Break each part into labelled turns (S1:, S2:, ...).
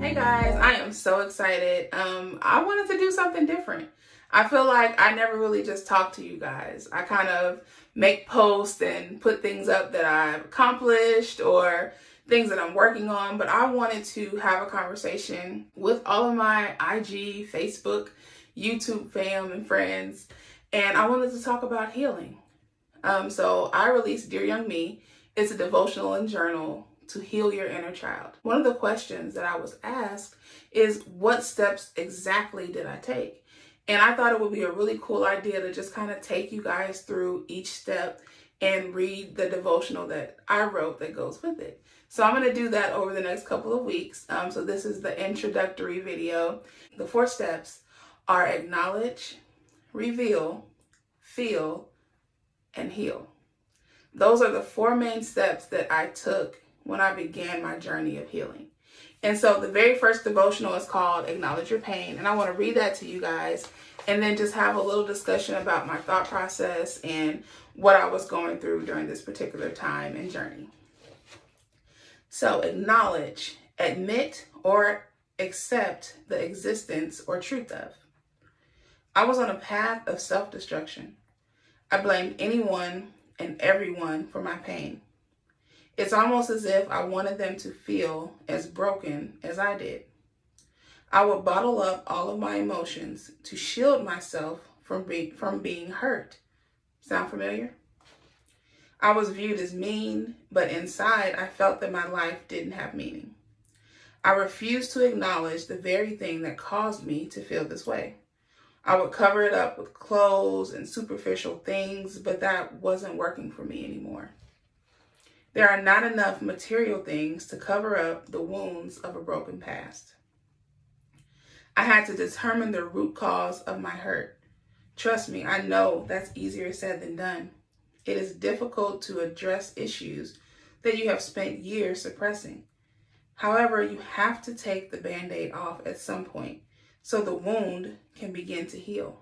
S1: Hey guys, I am so excited. I wanted to do something different. I feel like I never really just talk to you guys. I kind of make posts and put things up that I've accomplished or things that I'm working on, but I wanted to have a conversation with all of my IG, Facebook, YouTube fam and friends, and I wanted to talk about healing. So I released Dear Young Me. It's a devotional and journal to heal your inner child. One of the questions that I was asked is, what steps exactly did I take? And I thought it would be a really cool idea to just kind of take you guys through each step and read the devotional that I wrote that goes with it. So I'm going to do that over the next couple of weeks. So this is the introductory video. The 4 steps are acknowledge, reveal, feel, and heal. Those are the 4 main steps that I took when I began my journey of healing. And so the very first devotional is called Acknowledge Your Pain. And I want to read that to you guys and then just have a little discussion about my thought process and what I was going through during this particular time and journey. So acknowledge, admit or accept the existence or truth of. I was on a path of self-destruction. I blamed anyone and everyone for my pain. It's almost as if I wanted them to feel as broken as I did. I would bottle up all of my emotions to shield myself from being hurt. Sound familiar? I was viewed as mean, but inside I felt that my life didn't have meaning. I refused to acknowledge the very thing that caused me to feel this way. I would cover it up with clothes and superficial things, but that wasn't working for me anymore. There are not enough material things to cover up the wounds of a broken past. I had to determine the root cause of my hurt. Trust me, I know that's easier said than done. It is difficult to address issues that you have spent years suppressing. However, you have to take the Band-Aid off at some point so the wound can begin to heal.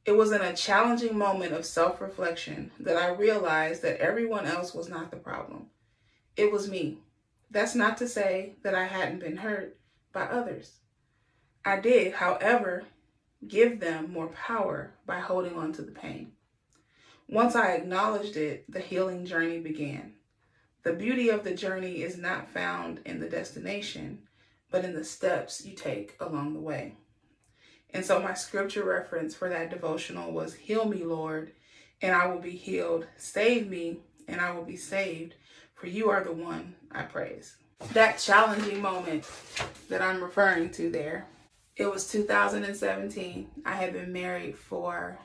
S1: It was in a challenging moment of self-reflection that I realized that everyone else was not the problem. It was me. That's not to say that I hadn't been hurt by others. I did, however, give them more power by holding on to the pain. Once I acknowledged it, the healing journey began. The beauty of the journey is not found in the destination, but in the steps you take along the way. And so my scripture reference for that devotional was, heal me, Lord, and I will be healed. Save me, and I will be saved, for you are the one I praise. That challenging moment that I'm referring to there, it was 2017. I had been married for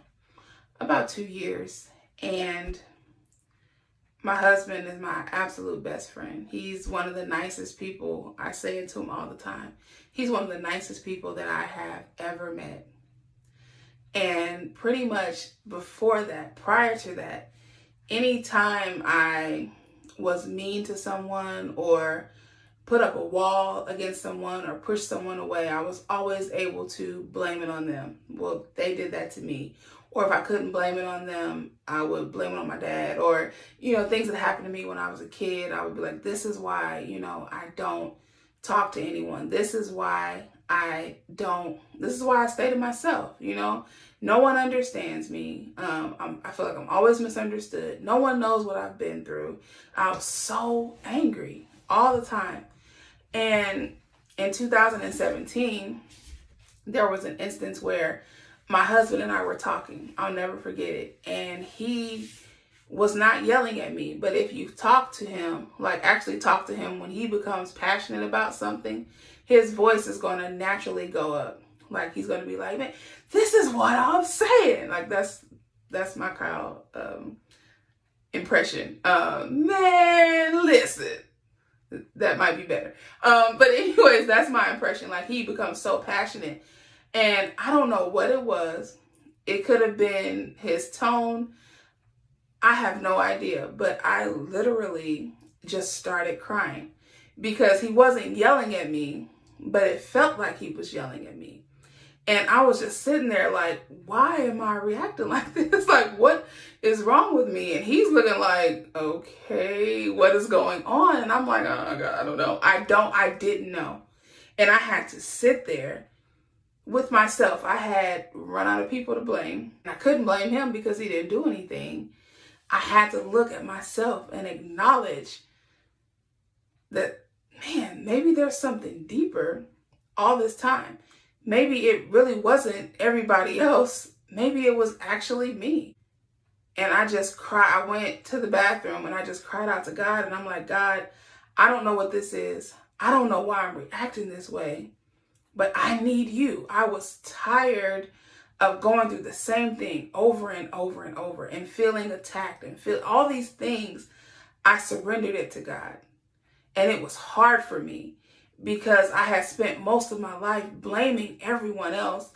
S1: about 2 years, and my husband is my absolute best friend. He's one of the nicest people. I say it to him all the time. He's one of the nicest people that I have ever met. And pretty much before that, prior to that, anytime I was mean to someone or put up a wall against someone or push someone away, I was always able to blame it on them. Well, they did that to me. Or if I couldn't blame it on them, I would blame it on my dad. Or, things that happened to me when I was a kid, I would be like, this is why, I don't talk to anyone. This is why I stay to myself, No one understands me. I feel like I'm always misunderstood. No one knows what I've been through. I was so angry all the time. And in 2017, there was an instance where my husband and I were talking. I'll never forget it. And he was not yelling at me. But if you talk to him, actually talk to him when he becomes passionate about something, his voice is going to naturally go up. He's going to be like, man, this is what I'm saying. That's my Kyle impression. Man, listen. That might be better. But anyways, that's my impression. He becomes so passionate. And I don't know what it was. It could have been his tone. I have no idea. But I literally just started crying because he wasn't yelling at me, but it felt like he was yelling at me. And I was just sitting there like, why am I reacting like this? Like, what is wrong with me? And he's looking like, okay, what is going on? And I'm like, oh God, I don't know. I didn't know. And I had to sit there with myself. I had run out of people to blame. And I couldn't blame him because he didn't do anything. I had to look at myself and acknowledge that, man, maybe there's something deeper all this time. Maybe it really wasn't everybody else. Maybe it was actually me. And I just cried. I went to the bathroom and I just cried out to God. And I'm like, God, I don't know what this is. I don't know why I'm reacting this way, but I need you. I was tired of going through the same thing over and over and over and feeling attacked and feel all these things. I surrendered it to God. And it was hard for me because I had spent most of my life blaming everyone else.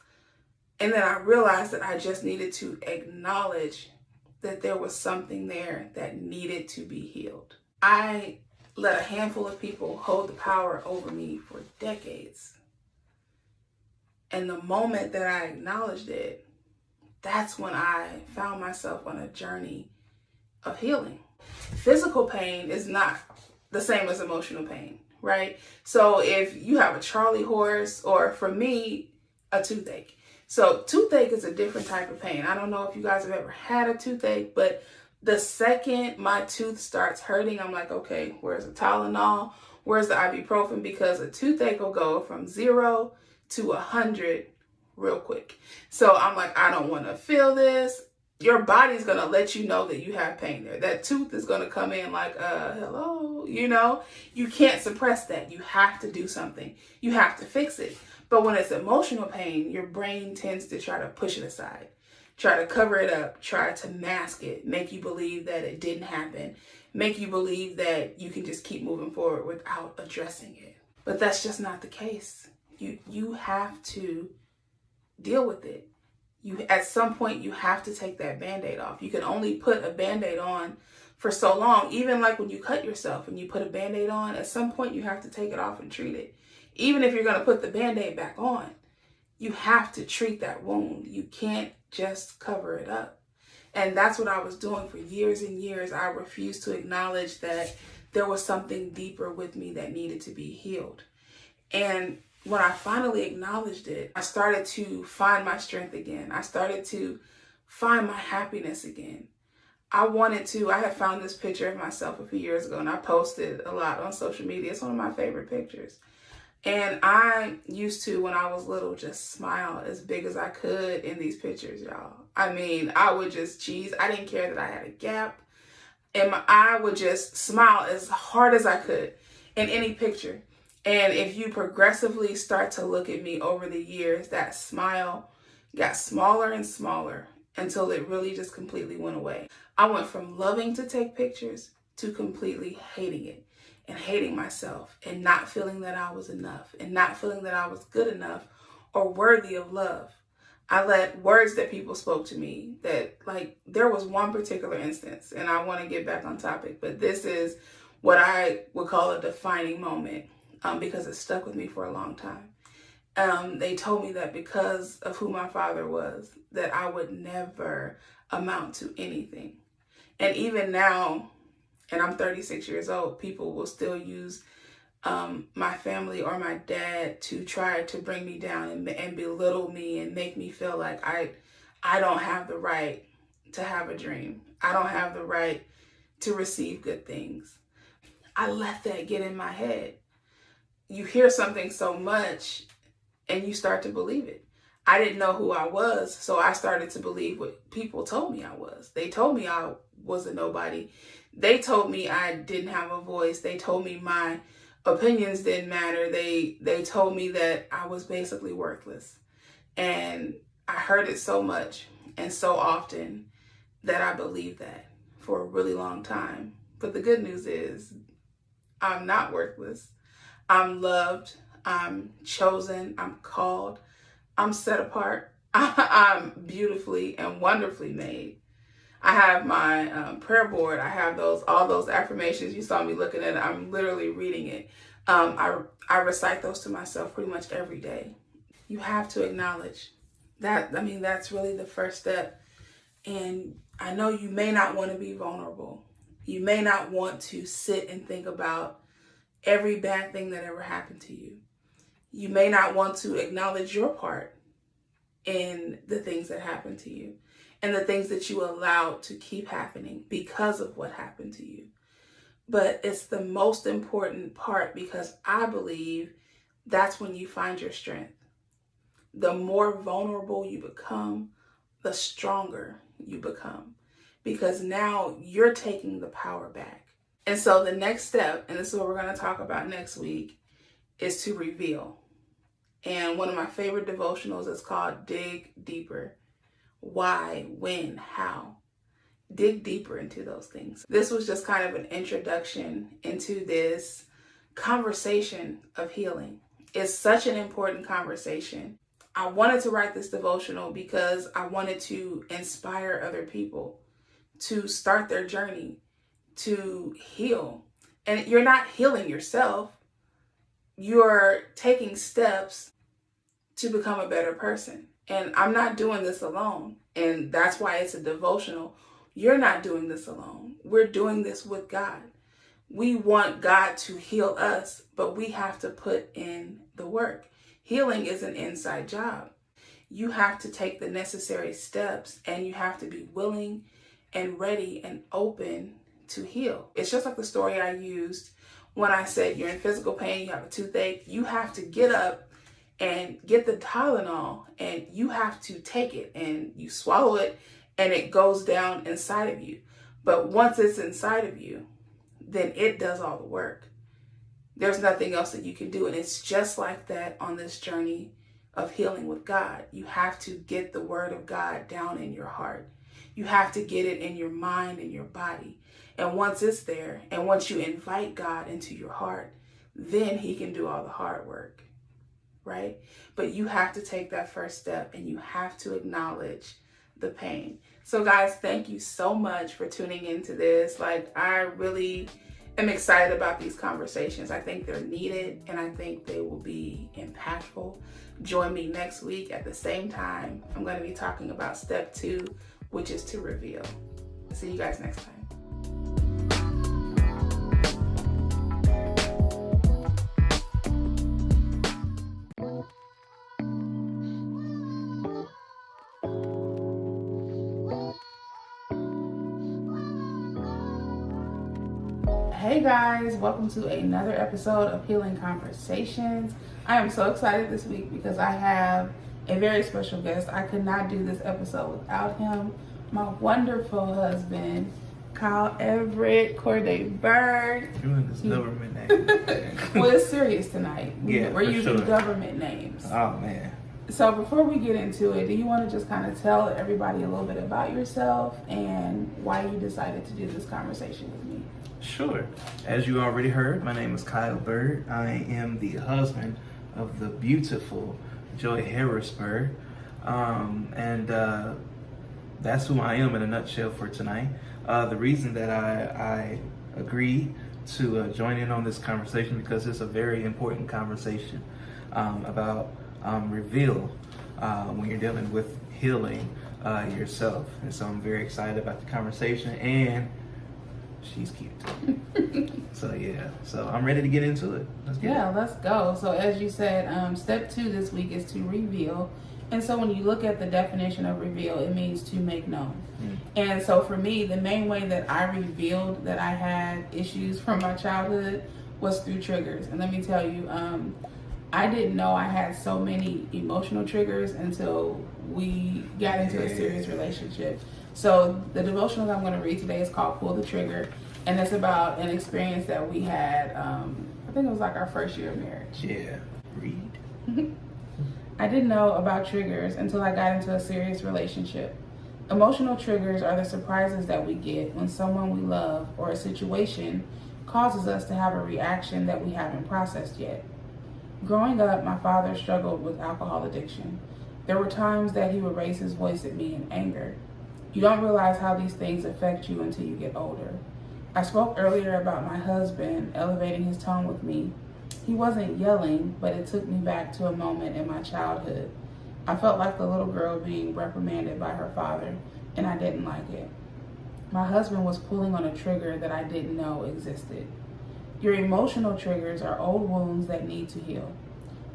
S1: And then I realized that I just needed to acknowledge that there was something there that needed to be healed. I let a handful of people hold the power over me for decades. And the moment that I acknowledged it, that's when I found myself on a journey of healing. Physical pain is not the same as emotional pain, right? So if you have a Charlie horse, or for me, a toothache. So toothache is a different type of pain. I don't know if you guys have ever had a toothache, but the second my tooth starts hurting, I'm like, okay, where's the Tylenol? Where's the ibuprofen? Because a toothache will go from 0 to 100 real quick. So I'm like, I don't want to feel this. Your body's going to let you know that you have pain there. That tooth is going to come in like, hello, you can't suppress that. You have to do something. You have to fix it. But when it's emotional pain, your brain tends to try to push it aside, try to cover it up, try to mask it, make you believe that it didn't happen, make you believe that you can just keep moving forward without addressing it. But that's just not the case. You have to deal with it. At some point, you have to take that Band-Aid off. You can only put a Band-Aid on for so long. Even like when you cut yourself and you put a Band-Aid on, at some point you have to take it off and treat it. Even if you're going to put the Band-Aid back on, you have to treat that wound. You can't just cover it up. And that's what I was doing for years and years. I refused to acknowledge that there was something deeper with me that needed to be healed. And when I finally acknowledged it, I started to find my strength again. I started to find my happiness again. I had found this picture of myself a few years ago, and I posted a lot on social media. It's one of my favorite pictures. And I used to, when I was little, just smile as big as I could in these pictures, y'all. I mean, I would just cheese. I didn't care that I had a gap. And I would just smile as hard as I could in any picture. And if you progressively start to look at me over the years, that smile got smaller and smaller until it really just completely went away. I went from loving to take pictures to completely hating it and hating myself and not feeling that I was enough and not feeling that I was good enough or worthy of love. I let words that people spoke to me that, like, there was one particular instance, and I want to get back on topic, but this is what I would call a defining moment. Because it stuck with me for a long time. They told me that because of who my father was, that I would never amount to anything. And even now, and I'm 36 years old, people will still use my family or my dad to try to bring me down and belittle me and make me feel like I don't have the right to have a dream. I don't have the right to receive good things. I let that get in my head. You hear something so much and you start to believe it. I didn't know who I was, so I started to believe what people told me I was. They told me I was a nobody. They told me I didn't have a voice. They told me my opinions didn't matter. They told me that I was basically worthless. And I heard it so much and so often that I believed that for a really long time. But the good news is I'm not worthless. I'm loved, I'm chosen, I'm called, I'm set apart, I'm beautifully and wonderfully made. I have my prayer board. I have all those affirmations. You saw me looking at it. I'm literally reading it. I recite those to myself pretty much every day. You have to acknowledge that. I mean, that's really the first step. And I know you may not want to be vulnerable. You may not want to sit and think about every bad thing that ever happened to you. You may not want to acknowledge your part in the things that happened to you and the things that you allowed to keep happening because of what happened to you. But it's the most important part, because I believe that's when you find your strength. The more vulnerable you become, the stronger you become, because now you're taking the power back. And so the next step, and this is what we're going to talk about next week, is to reveal. And one of my favorite devotionals is called Dig Deeper. Why, when, how? Dig deeper into those things. This was just kind of an introduction into this conversation of healing. It's such an important conversation. I wanted to write this devotional because I wanted to inspire other people to start their journey to heal. And you're not healing yourself. You're taking steps to become a better person. And I'm not doing this alone. And that's why it's a devotional. You're not doing this alone. We're doing this with God. We want God to heal us, but we have to put in the work. Healing is an inside job. You have to take the necessary steps, and you have to be willing and ready and open to heal. It's just like the story I used when I said you're in physical pain, you have a toothache, you have to get up and get the Tylenol, and you have to take it and you swallow it and it goes down inside of you. But once it's inside of you, then it does all the work. There's nothing else that you can do. And it's just like that on this journey of healing with God. You have to get the word of God down in your heart. You have to get it in your mind and your body. And once it's there, and once you invite God into your heart, then he can do all the hard work, right? But you have to take that first step, and you have to acknowledge the pain. So guys, thank you so much for tuning into this. I really am excited about these conversations. I think they're needed, and I think they will be impactful. Join me next week at the same time. I'm going to be talking about step 2, which is to reveal. See you guys next time. Hey guys, welcome to another episode of Healing Conversations. I am so excited this week because I have a very special guest. I could not do this episode without him. My wonderful husband, Kyle Everett Corday Bird.
S2: Doing this government name.
S1: Well, it's serious tonight.
S2: Yeah,
S1: We're using
S2: sure.
S1: government names.
S2: Oh man.
S1: So before we get into it, do you want to just kind of tell everybody a little bit about yourself and why you decided to do this conversation with me?
S2: Sure. As you already heard, my name is Kyle Bird. I am the husband of the beautiful Joy Harris Bird. And that's who I am in a nutshell for tonight. The reason that I agreed to join in on this conversation, because it's a very important conversation about reveal when you're dealing with healing yourself. And so I'm very excited about the conversation, and she's cute. So I'm ready to get into it.
S1: Let's go. So as you said, step 2 this week is to reveal. And so when you look at the definition of reveal, it means to make known. And so for me, the main way that I revealed that I had issues from my childhood was through triggers. And let me tell you, I didn't know I had so many emotional triggers until we got into a serious relationship. So the devotional that I'm going to read today is called Pull the Trigger. And it's about an experience that we had, I think it was like our first year of marriage.
S2: Yeah, read.
S1: I didn't know about triggers until I got into a serious relationship. Emotional triggers are the surprises that we get when someone we love or a situation causes us to have a reaction that we haven't processed yet. Growing up, my father struggled with alcohol addiction. There were times that he would raise his voice at me in anger. You don't realize how these things affect you until you get older. I spoke earlier about my husband elevating his tone with me. He wasn't yelling, but it took me back to a moment in my childhood. I felt like the little girl being reprimanded by her father, and I didn't like it. My husband was pulling on a trigger that I didn't know existed. Your emotional triggers are old wounds that need to heal.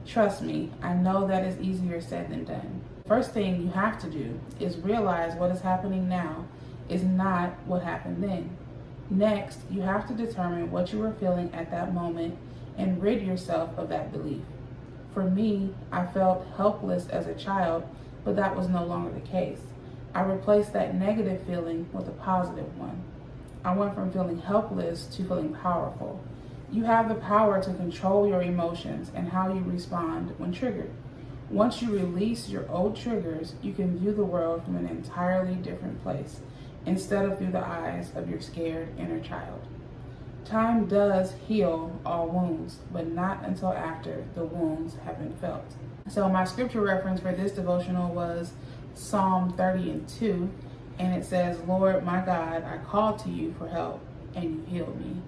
S1: Trust me, I know that is easier said than done. First thing you have to do is realize what is happening now is not what happened then. Next, you have to determine what you were feeling at that moment and rid yourself of that belief. For me, I felt helpless as a child, but that was no longer the case. I replaced that negative feeling with a positive one. I went from feeling helpless to feeling powerful. You have the power to control your emotions and how you respond when triggered. Once you release your old triggers, you can view the world from an entirely different place, instead of through the eyes of your scared inner child. Time does heal all wounds, but not until after the wounds have been felt. So my scripture reference for this devotional was Psalm 30:2, and it says, Lord, my God, I called to you for help, and you healed me.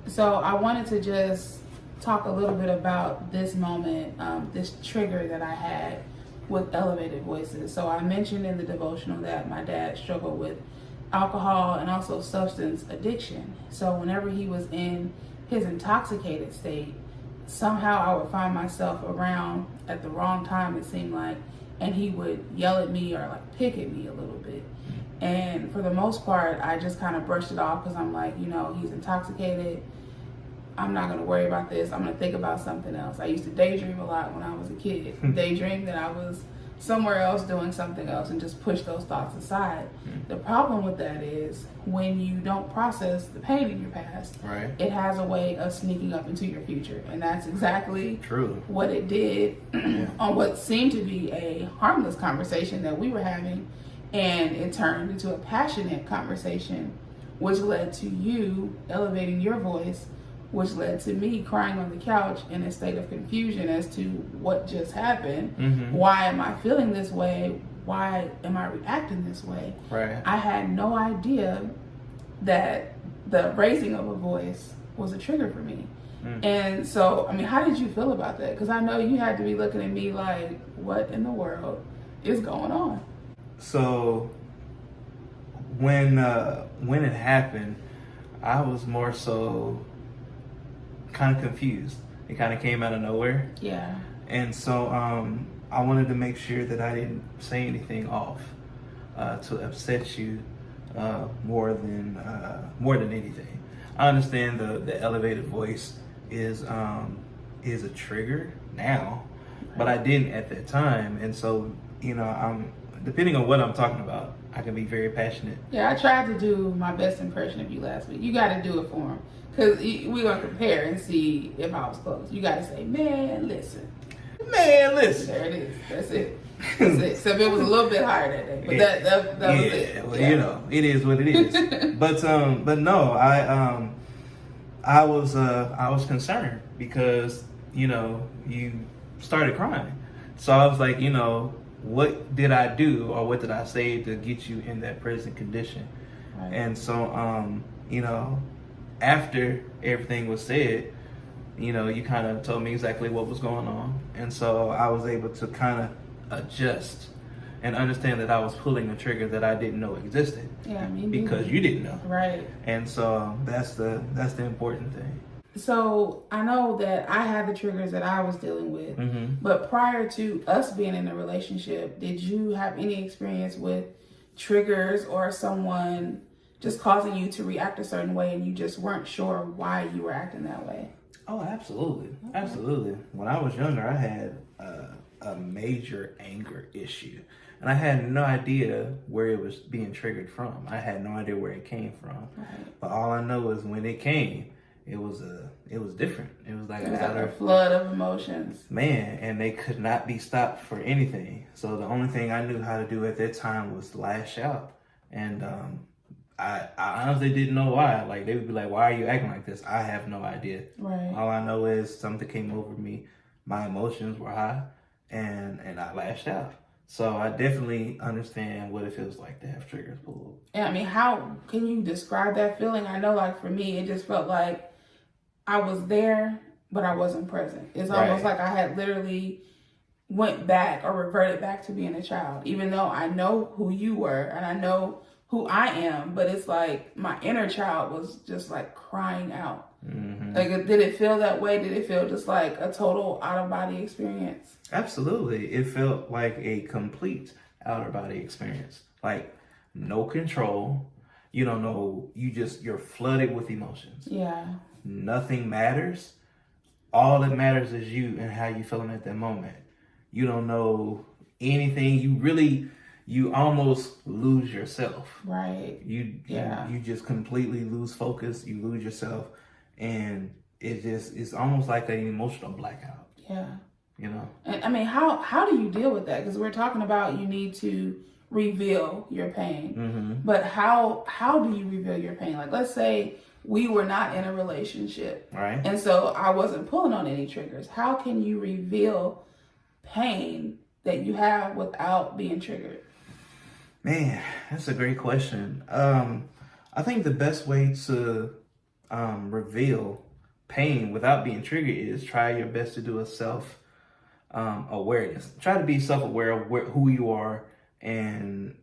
S1: So I wanted to just talk a little bit about this moment, this trigger that I had with elevated voices. So I mentioned in the devotional that my dad struggled with alcohol and also substance addiction. So whenever he was in his intoxicated state, somehow I would find myself around at the wrong time, it seemed like, and he would yell at me or like pick at me a little bit. And for the most part, I just kind of brushed it off because I'm like, he's intoxicated. I'm not going to worry about this. I'm going to think about something else. I used to daydream a lot when I was a kid. Daydream that I was somewhere else doing something else and just push those thoughts aside. The problem with that is when you don't process the pain in your past,
S2: right,
S1: it has a way of sneaking up into your future. And that's exactly
S2: true
S1: what it did on what seemed to be a harmless conversation that we were having. And it turned into a passionate conversation, which led to you elevating your voice, which led to me crying on the couch in a state of confusion as to what just happened. Why am I feeling this way? Why am I reacting this way?
S2: Right.
S1: I had no idea that the raising of a voice was a trigger for me. And so, how did you feel about that? Because I know you had to be looking at me like, what in the world is going on?
S2: So when it happened, I was more so kind of confused. It kind of came out of nowhere.
S1: Yeah.
S2: And so I wanted to make sure that I didn't say anything off to upset you more than anything. I understand the elevated voice is a trigger now, but I didn't at that time. And so I'm depending on what I'm talking about, I can be very passionate.
S1: Yeah, I tried to do my best impression of you last week. You got to do it for him. Because we're going to compare and see if I was close. You got to say, man, listen.
S2: Man, listen.
S1: There it is. That's it. That's it. So it was a little bit higher that day. But that was it.
S2: Well, it is what it is. but no, I was concerned because, you started crying. So I was like, what did I do or what did I say to get you in that present condition? Right. And so, after everything was said, you kind of told me exactly what was going on. And so I was able to kind of adjust and understand that I was pulling a trigger that I didn't know existed.
S1: Yeah,
S2: because you didn't know.
S1: Right.
S2: And so that's the important thing.
S1: So I know that I had the triggers that I was dealing with, but prior to us being in a relationship, did you have any experience with triggers or someone just causing you to react a certain way and you just weren't sure why you were acting that way?
S2: Oh, absolutely. Okay. Absolutely. When I was younger, I had a major anger issue. And I had no idea where it was being triggered from. I had no idea where it came from. Right. But all I know is when it came, it was different. It was like
S1: a flood of emotions.
S2: Man, and they could not be stopped for anything. So the only thing I knew how to do at that time was lash out. And I honestly didn't know why. Like, they would be like, why are you acting like this? I have no idea.
S1: Right.
S2: All I know is something came over me. My emotions were high, and I lashed out. So I definitely understand what it feels like to have triggers pulled.
S1: And how can you describe that feeling? I know, like, for me, it just felt like I was there but I wasn't present. It's
S2: Right.
S1: almost like I had literally went back or reverted back to being a child, even though I know who you were and I know who I am, but it's like my inner child was just like crying out. Like, did it feel that way? Did it feel just like a total out of body experience?
S2: Absolutely. It felt like a complete outer body experience. Like no control. You don't know, you're flooded with emotions.
S1: Yeah.
S2: Nothing matters. All that matters is you and how you feeling at that moment. You don't know anything. You almost lose yourself.
S1: Right.
S2: You just completely lose focus. You lose yourself, and it's almost like an emotional blackout.
S1: Yeah.
S2: You know.
S1: And I mean, how do you deal with that? Because we're talking about you need to reveal your pain, but how do you reveal your pain? Like, let's say we were not in a relationship,
S2: right?
S1: And so I wasn't pulling on any triggers. How can you reveal pain that you have without being triggered?
S2: Man, that's a great question. I think the best way to reveal pain without being triggered is try your best to do a self awareness. Try to be self-aware of who you are and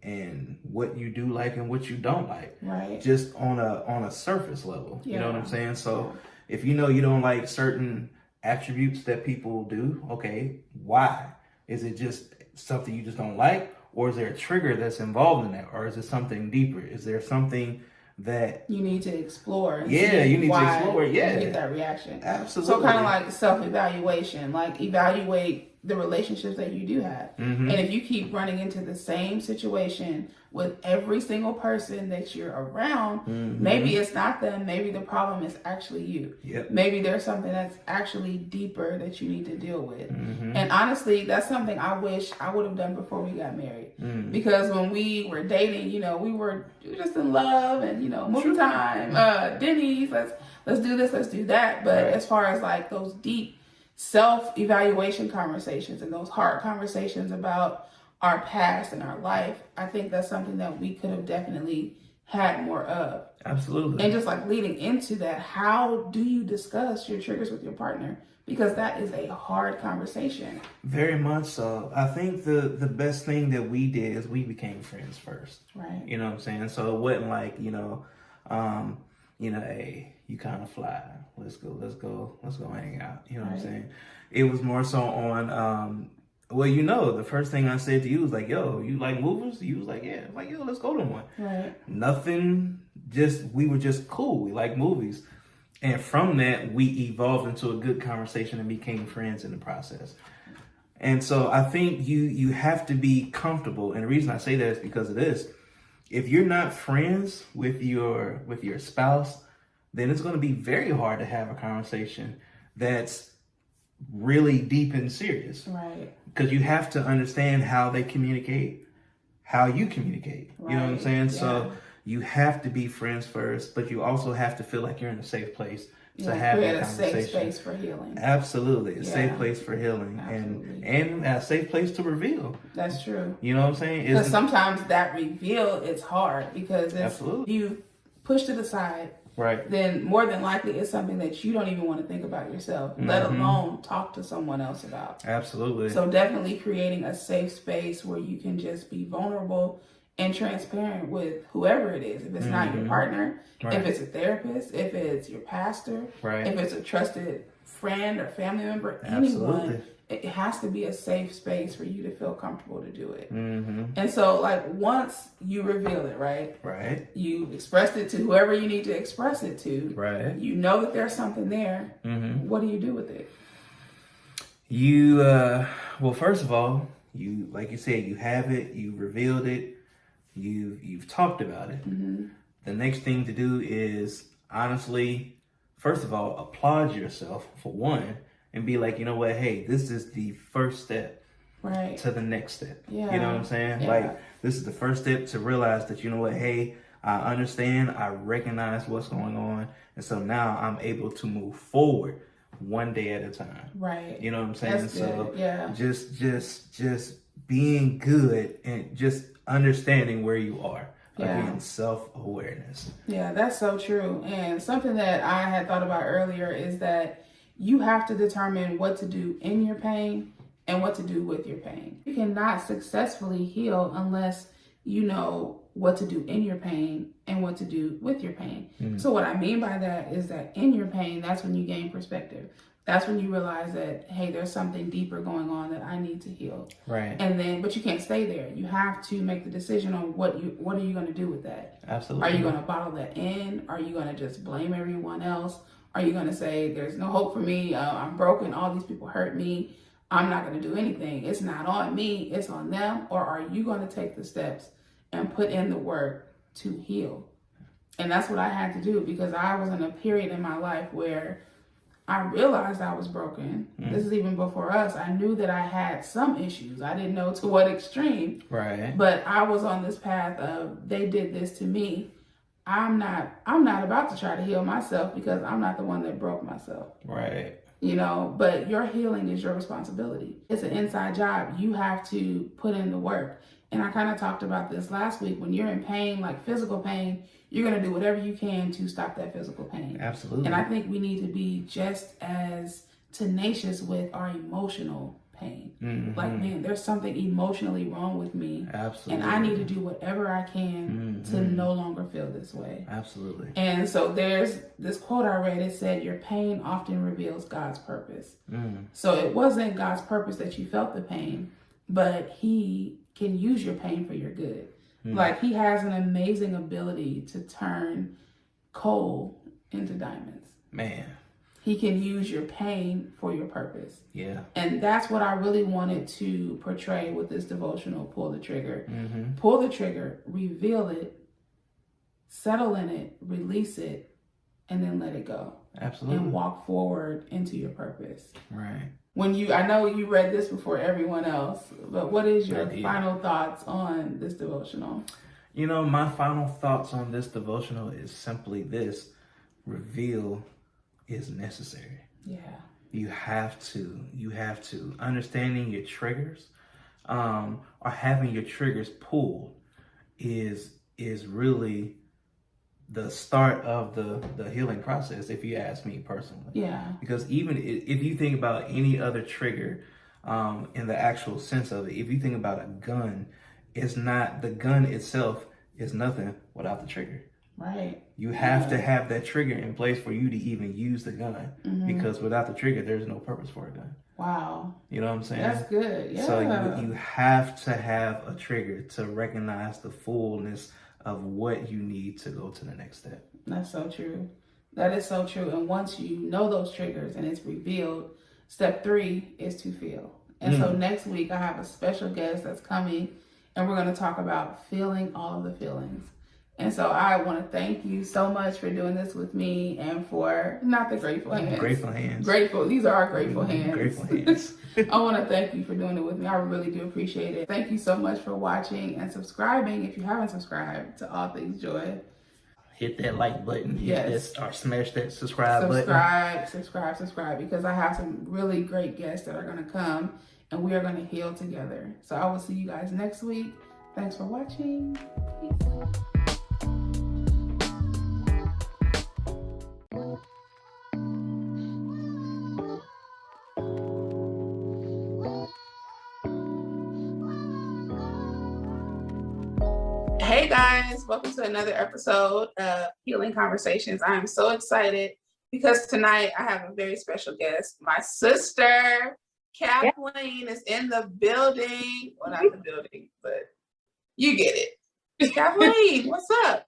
S2: what you do like and what you don't like.
S1: Right.
S2: Just on a surface level. You know what I'm saying? So if you know you don't like certain attributes that people do, okay, why? Is it just something you just don't like? Or is there a trigger that's involved in that? Or is it something deeper? Is there something that
S1: you need to explore?
S2: Yeah, you need to explore. Yeah,
S1: you get that reaction.
S2: Absolutely.
S1: So kind of like self-evaluation, like evaluate the relationships that you do have. And if you keep running into the same situation with every single person that you're around, maybe it's not them. Maybe the problem is actually you.
S2: Yep.
S1: Maybe there's something that's actually deeper that you need to deal with. And honestly, that's something I wish I would have done before we got married. Because when we were dating, we were just in love and, movie time, Denny's, let's do this, let's do that. But as far as like those deep self-evaluation conversations and those hard conversations about our past and our life, I think that's something that we could have definitely had more of.
S2: Absolutely.
S1: And just like leading into that, how do you discuss your triggers with your partner? Because that is a hard conversation.
S2: Very much so. I think the best thing that we did is we became friends first.
S1: Right.
S2: You know what I'm saying? So it wasn't like, hey, you kind of fly. Let's go hang out. You know what I'm saying? It was more so on, the first thing I said to you was like, yo, you like movies? You was like, yeah. I'm like, yo, let's go to one.
S1: Right.
S2: Nothing, we were just cool. We like movies. And from that, we evolved into a good conversation and became friends in the process. And so I think you have to be comfortable. And the reason I say that is because of this. If you're not friends with your spouse, then it's going to be very hard to have a conversation that's really deep and serious.
S1: Right.
S2: Because you have to understand how they communicate, how you communicate. Right. You know what I'm saying? Yeah. So you have to be friends first, but you also have to feel like you're in a safe place to have that conversation.
S1: A safe space for healing.
S2: Absolutely. A safe place for healing.
S1: Absolutely.
S2: And a safe place to reveal.
S1: That's true.
S2: You know what I'm saying?
S1: Because sometimes that reveal is hard because if you pushed it aside,
S2: right,
S1: then more than likely it's something that you don't even want to think about yourself, let alone talk to someone else about.
S2: Absolutely.
S1: So definitely creating a safe space where you can just be vulnerable and transparent with whoever it is. If it's not your partner, if it's a therapist, if it's your pastor, if it's a trusted friend or family member, anyone, it has to be a safe space for you to feel comfortable to do it. And so like once you reveal it, right? You expressed it to whoever you need to express it to.
S2: Right.
S1: You know that there's something there. What do you do with it?
S2: You, well, first of all, you, like you said, you have it, you revealed it, you've talked about it. The next thing to do is honestly, first of all, applaud yourself for one and be like, you know what, hey, this is the first step to the next step.
S1: Yeah.
S2: You know what I'm saying?
S1: Yeah.
S2: Like, this is the first step to realize that, you know what, hey, I understand, I recognize what's going on, and so now I'm able to move forward one day at a time.
S1: Right.
S2: You know what I'm saying?
S1: That's
S2: so
S1: good. Yeah.
S2: just being good and just understanding where you are. Again, self-awareness.
S1: Yeah, that's so true. And something that I had thought about earlier is that You have to determine what to do in your pain and what to do with your pain. You cannot successfully heal unless you know what to do in your pain and what to do with your pain. So what I mean by that is that in your pain, that's when you gain perspective. That's when you realize that, hey, there's something deeper going on that I need to heal.
S2: Right.
S1: And then, but you can't stay there. You have to make the decision on what are you going to do with that?
S2: Absolutely.
S1: Are you going to bottle that in? Are you going to just blame everyone else? Are you going to say, there's no hope for me? I'm broken. All these people hurt me. I'm not going to do anything. It's not on me. It's on them. Or are you going to take the steps and put in the work to heal? And that's what I had to do, because I was in a period in my life where I realized I was broken. This is even before us. I knew that I had some issues. I didn't know to what extreme.
S2: Right.
S1: But I was on this path of, they did this to me. I'm not about to try to heal myself, because I'm not the one that broke myself.
S2: Right.
S1: You know, but your healing is your responsibility. It's an inside job. You have to put in the work. And I kind of talked about this last week. When you're in pain, like physical pain, you're going to do whatever you can to stop that physical pain.
S2: Absolutely.
S1: And I think we need to be just as tenacious with our emotional pain. Like, man, there's something emotionally wrong with me.
S2: Absolutely.
S1: And I need to do whatever I can to no longer feel this way.
S2: Absolutely.
S1: And so there's this quote I read. It said, your pain often reveals God's purpose. So it wasn't God's purpose that you felt the pain, but he can use your pain for your good. Like, he has an amazing ability to turn coal into diamonds.
S2: Man.
S1: He can use your pain for your purpose.
S2: Yeah.
S1: And that's what I really wanted to portray with this devotional, Pull the Trigger. Pull the trigger, reveal it, settle in it, release it, and then let it go.
S2: Absolutely.
S1: And walk forward into your purpose.
S2: Right.
S1: I know you read this before everyone else, but what is your final thoughts on this devotional?
S2: You know, my final thoughts on this devotional is simply this: reveal is necessary.
S1: Yeah.
S2: You have to. Understanding your triggers, or having your triggers pulled is really the start of the healing process, if you ask me personally.
S1: Yeah.
S2: Because even if you think about any other trigger, in the actual sense of it, if you think about a gun, the gun itself is nothing without the trigger.
S1: Right.
S2: You have to have that trigger in place for you to even use the gun, because without the trigger, there's no purpose for a gun.
S1: Wow.
S2: You know what I'm saying?
S1: That's good. Yeah.
S2: So you have to have a trigger to recognize the fullness of what you need to go to the next step.
S1: That's so true. That is so true. And once you know those triggers and it's revealed, step 3 is to feel. And so next week I have a special guest that's coming, and we're going to talk about feeling all of the feelings. And so I want to thank you so much for doing this with me, and for not the grateful hands.
S2: Grateful hands.
S1: Grateful. These are our grateful hands.
S2: Grateful hands.
S1: I want to thank you for doing it with me. I really do appreciate it. Thank you so much for watching and subscribing if you haven't subscribed to All Things Joy.
S2: Hit that like button.
S1: Yes.
S2: Or smash that subscribe button.
S1: Subscribe, because I have some really great guests that are going to come, and we are going to heal together. So I will see you guys next week. Thanks for watching. Peace. Hey guys, welcome to another episode of Healing Conversations. I am so excited because tonight I have a very special guest. My sister, Kathleen, is in the building. Well, not the building, but you get it. Kathleen, what's up?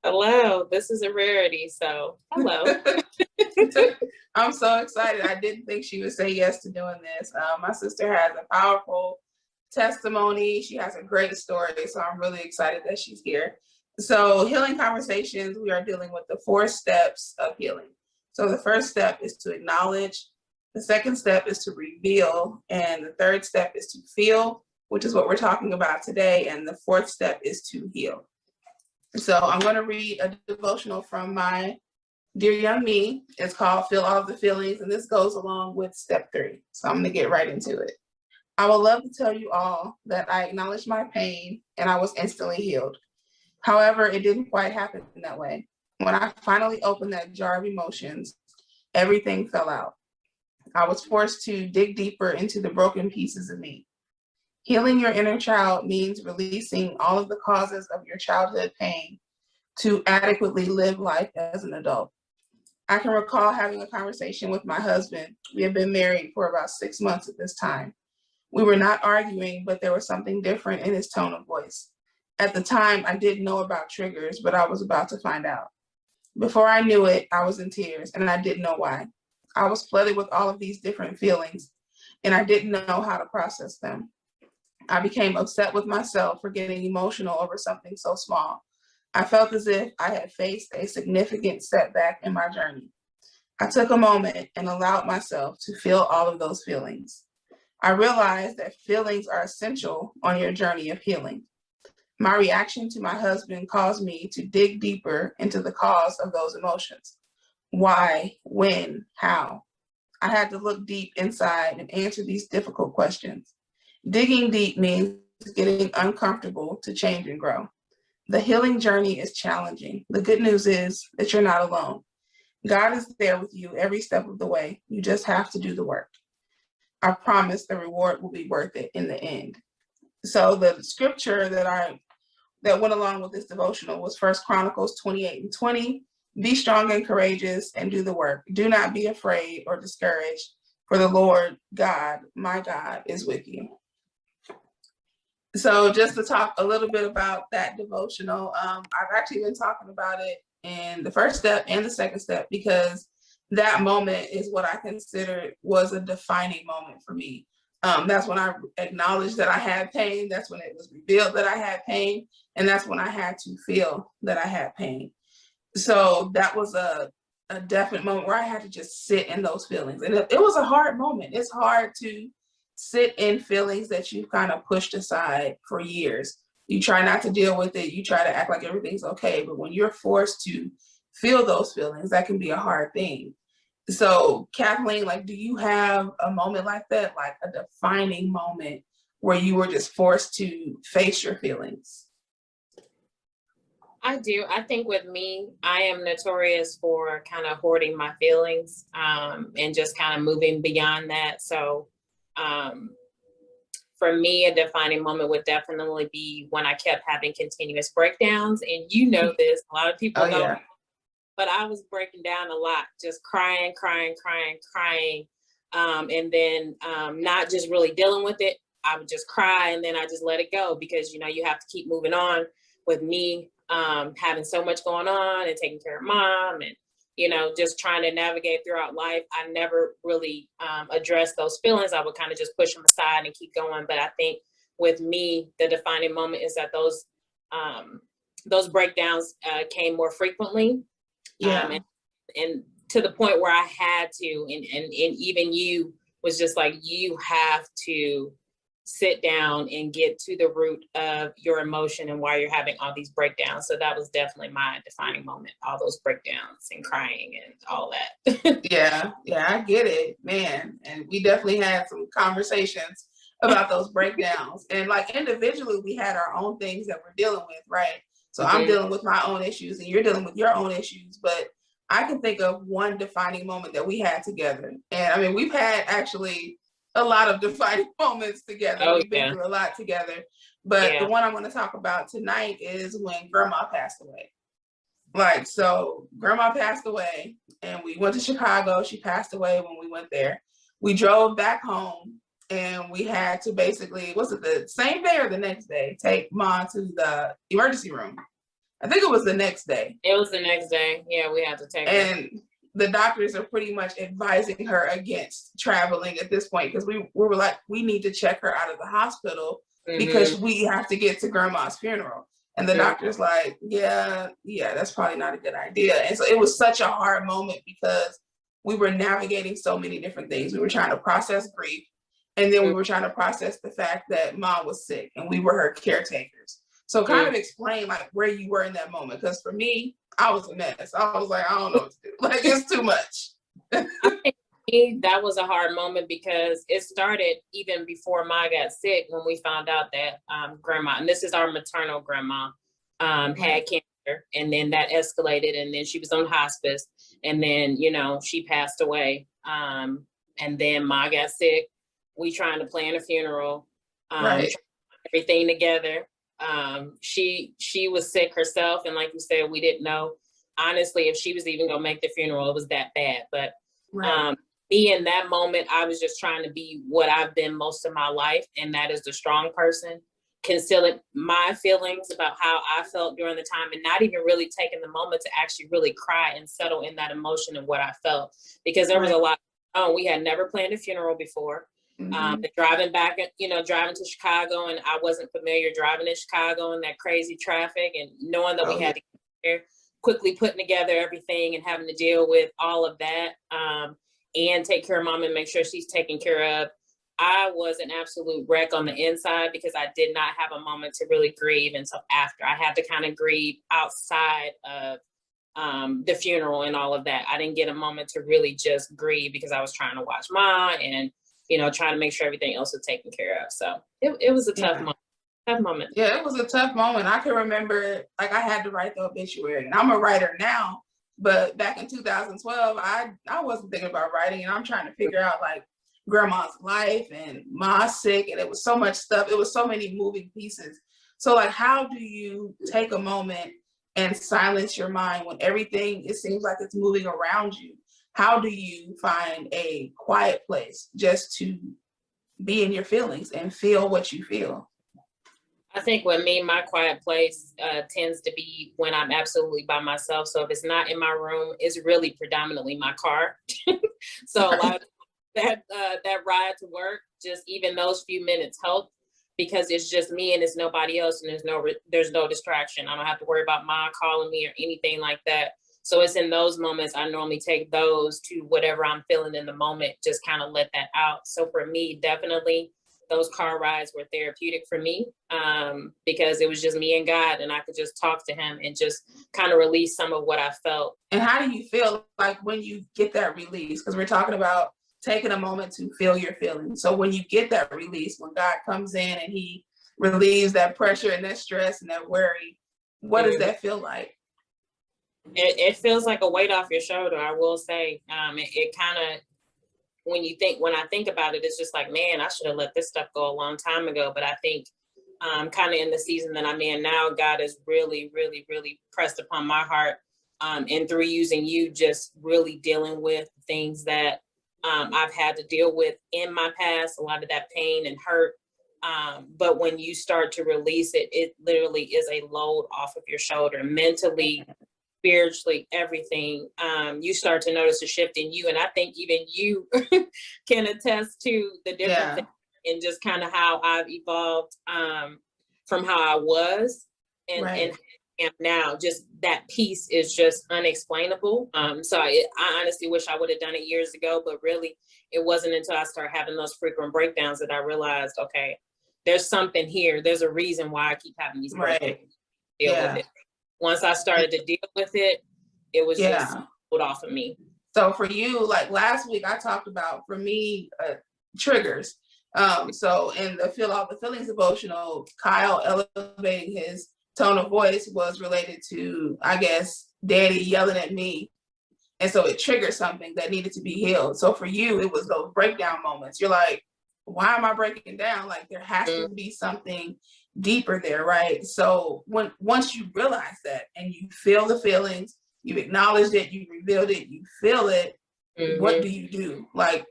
S3: Hello, this is a rarity, so hello.
S1: I'm so excited. I didn't think she would say yes to doing this. My sister has a powerful testimony. She has a great story, so I'm really excited that she's here. So Healing Conversations, we are dealing with the 4 steps of healing. So the first step is to acknowledge, the second step is to reveal, and the third step is to feel, which is what we're talking about today, and the 4th step is to heal. So I'm going to read a devotional from my dear young me. It's called Feel All of the Feelings, and this goes along with step 3. So I'm going to get right into it. I would love to tell you all that I acknowledged my pain and I was instantly healed. However, it didn't quite happen that way. When I finally opened that jar of emotions, everything fell out. I was forced to dig deeper into the broken pieces of me. Healing your inner child means releasing all of the causes of your childhood pain to adequately live life as an adult. I can recall having a conversation with my husband. We had been married for about 6 months at this time. We were not arguing, but there was something different in his tone of voice. At the time, I didn't know about triggers, but I was about to find out. Before I knew it, I was in tears, and I didn't know why. I was flooded with all of these different feelings, and I didn't know how to process them. I became upset with myself for getting emotional over something so small. I felt as if I had faced a significant setback in my journey. I took a moment and allowed myself to feel all of those feelings. I realized that feelings are essential on your journey of healing. My reaction to my husband caused me to dig deeper into the cause of those emotions. Why, when, how? I had to look deep inside and answer these difficult questions. Digging deep means getting uncomfortable to change and grow. The healing journey is challenging. The good news is that you're not alone. God is there with you every step of the way. You just have to do the work. I promise the reward will be worth it in the end. So the scripture that went along with this devotional was First Chronicles 28:20. Be strong and courageous and do the work. Do not be afraid or discouraged, for the Lord God, my God, is with you. So just to talk a little bit about that devotional, I've actually been talking about it in the first step and the second step because that moment is what I considered was a defining moment for me. That's when I acknowledged that I had pain. That's when it was revealed that I had pain. And that's when I had to feel that I had pain. So that was a definite moment where I had to just sit in those feelings. And it was a hard moment. It's hard to sit in feelings that you've kind of pushed aside for years. You try not to deal with it. You try to act like everything's okay. But when you're forced to feel those feelings, that can be a hard thing. So Kathleen, like, do you have a moment like that, like a defining moment where you were just forced to face your feelings?
S3: I do. I think with me, I am notorious for kind of hoarding my feelings and just kind of moving beyond that. So for me, a defining moment would definitely be when I kept having continuous breakdowns. And you know this, a lot of people don't,
S1: Yeah.
S3: but I was breaking down a lot, just crying. And then not just really dealing with it. I would just cry and then I just let it go because, you know, you have to keep moving on. With me having so much going on and taking care of mom and, you know, just trying to navigate throughout life. I never really addressed those feelings. I would kind of just push them aside and keep going. But I think with me, the defining moment is that those breakdowns came more frequently.
S1: Yeah.
S3: And to the point where I had to, and even you was just like, you have to sit down and get to the root of your emotion and why you're having all these breakdowns. So that was definitely my defining moment, all those breakdowns and crying and all that.
S1: Yeah, I get it, man. And we definitely had some conversations about those breakdowns. And like individually, we had our own things that we're dealing with, right? So I'm dealing with my own issues and you're dealing with your own issues. But I can think of one defining moment that we had together. And I mean, we've had actually a lot of defining moments together.
S3: Oh,
S1: We've been through a lot together. But the one I want to talk about tonight is when grandma passed away. Like, so grandma passed away and we went to Chicago. She passed away when we went there. We drove back home and we had to basically, was it the same day or the next day, take mom to the emergency room? I think it was the next day.
S3: It was the next day. Yeah, we had to take her.
S1: And the doctors are pretty much advising her against traveling at this point because we were like, we need to check her out of the hospital because we have to get to grandma's funeral. And the doctor's like, yeah, that's probably not a good idea. And so it was such a hard moment because we were navigating so many different things. We were trying to process grief. And then we were trying to process the fact that mom was sick and we were her caretakers. So kind of explain like where you were in that moment. Because for me, I was a mess. I was like, I don't know what to do. Like, it's too much.
S3: I think that was a hard moment because it started even before Ma got sick when we found out that grandma, and this is our maternal grandma, had cancer. And then that escalated and then she was on hospice. And then, you know, she passed away. And then Ma got sick. We trying to plan a funeral,
S1: Right.
S3: everything together. She was sick herself, and like you said, we didn't know honestly if she was even gonna make the funeral. It was that bad. But
S1: Right.
S3: me in that moment, I was just trying to be what I've been most of my life, and that is the strong person, concealing my feelings about how I felt during the time, and not even really taking the moment to actually really cry and settle in that emotion and what I felt, because there was a
S1: Right.
S3: lot. We had never planned a funeral before.
S1: Mm-hmm.
S3: Driving back, driving to Chicago, and I wasn't familiar driving in Chicago in that crazy traffic, and knowing that we
S1: Oh, yeah.
S3: had to get there, quickly putting together everything and having to deal with all of that, and take care of mom and make sure she's taken care of. I was an absolute wreck on the inside because I did not have a moment to really grieve until after. I had to kind of grieve outside of the funeral and all of that. I didn't get a moment to really just grieve because I was trying to watch Ma and, trying to make sure everything else was taken care of. So it was a tough
S1: Yeah.
S3: moment. Tough moment.
S1: Yeah, it was a tough moment. I can remember, like, I had to write the obituary, and I'm a writer now, but back in 2012, I wasn't thinking about writing, and I'm trying to figure out, like, grandma's life and Ma sick, and it was so much stuff. It was so many moving pieces. So, like, how do you take a moment and silence your mind when everything, it seems like it's moving around you? How do you find a quiet place just to be in your feelings and feel what you feel?
S3: I think with me, my quiet place tends to be when I'm absolutely by myself. So if it's not in my room, it's really predominantly my car. So a lot of that ride to work, just even those few minutes help, because it's just me and it's nobody else, and there's no distraction. I don't have to worry about Ma calling me or anything like that. So it's in those moments I normally take those to whatever I'm feeling in the moment, just kind of let that out. So for me, definitely those car rides were therapeutic for me, because it was just me and God, and I could just talk to him and just kind of release some of what I felt.
S1: And how do you feel like when you get that release? Because we're talking about taking a moment to feel your feelings. So when you get that release, when God comes in and he relieves that pressure and that stress and that worry, what does
S3: Mhm.
S1: that feel like?
S3: It feels like a weight off your shoulder, I will say. It kind of, when I think about it, it's just like, man, I should have let this stuff go a long time ago. But I think kind of in the season that I'm in now, God has really, really, really pressed upon my heart, and through using you, just really dealing with things that I've had to deal with in my past, a lot of that pain and hurt. But when you start to release it, it literally is a load off of your shoulder, mentally, spiritually, everything. You start to notice a shift in you. And I think even you can attest to the different
S1: Yeah,
S3: things and just kind of how I've evolved, from how I was and
S1: right.
S3: am now. Just that piece is just unexplainable. So I honestly wish I would have done it years ago, but really it wasn't until I started having those frequent breakdowns that I realized, okay, there's something here. There's a reason why I keep having these breakdowns.
S1: Right.
S3: Deal with
S1: Yeah.
S3: it. Once I started to deal with it, it was just
S1: Yeah.
S3: pulled off of me.
S1: So for you, like last week, I talked about, for me, triggers. So in the Feel All the Feelings devotional, Kyle elevating his tone of voice was related to, I guess, daddy yelling at me. And so it triggered something that needed to be healed. So for you, it was those breakdown moments. You're like, why am I breaking down? Like, there has to be something deeper there, right? So once you realize that and you feel the feelings, you acknowledged it, you revealed it, you feel it, what
S3: Mm-hmm.
S1: do you do? Like,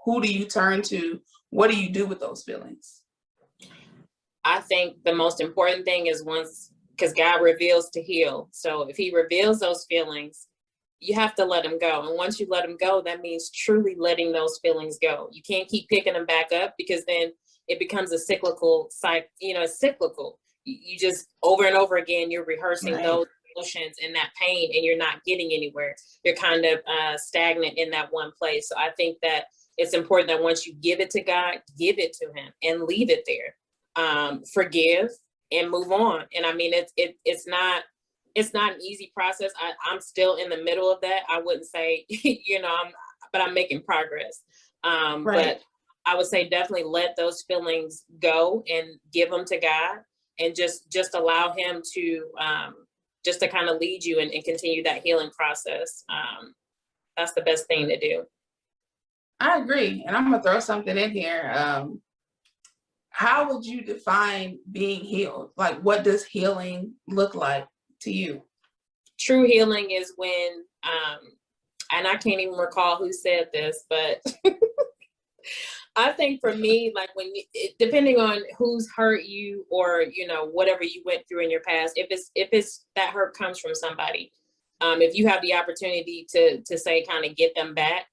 S1: who do you turn to? What do you do with those feelings?
S3: I think the most important thing is because God reveals to heal. So if he reveals those feelings, you have to let them go. And once you let them go, that means truly letting those feelings go. You can't keep picking them back up, because then it becomes a cyclical cycle. It's cyclical. You just over and over again, you're rehearsing
S1: Right.
S3: those emotions and that pain, and you're not getting anywhere. You're kind of stagnant in that one place. So I think that it's important that once you give it to God, give it to him and leave it there. Forgive and move on. And I mean, it's not an easy process. I'm still in the middle of that. I wouldn't say, but I'm making progress.
S1: Right.
S3: But I would say definitely let those feelings go and give them to God, and just allow him to just to kind of lead you and continue that healing process. That's the best thing to do.
S1: I agree. And I'm going to throw something in here. How would you define being healed? Like, what does healing look like to you?
S3: True healing is when, and I can't even recall who said this, but I think for me, like depending on who's hurt you or, you know, whatever you went through in your past, if it's that hurt comes from somebody, if you have the opportunity to say, kind of get them back,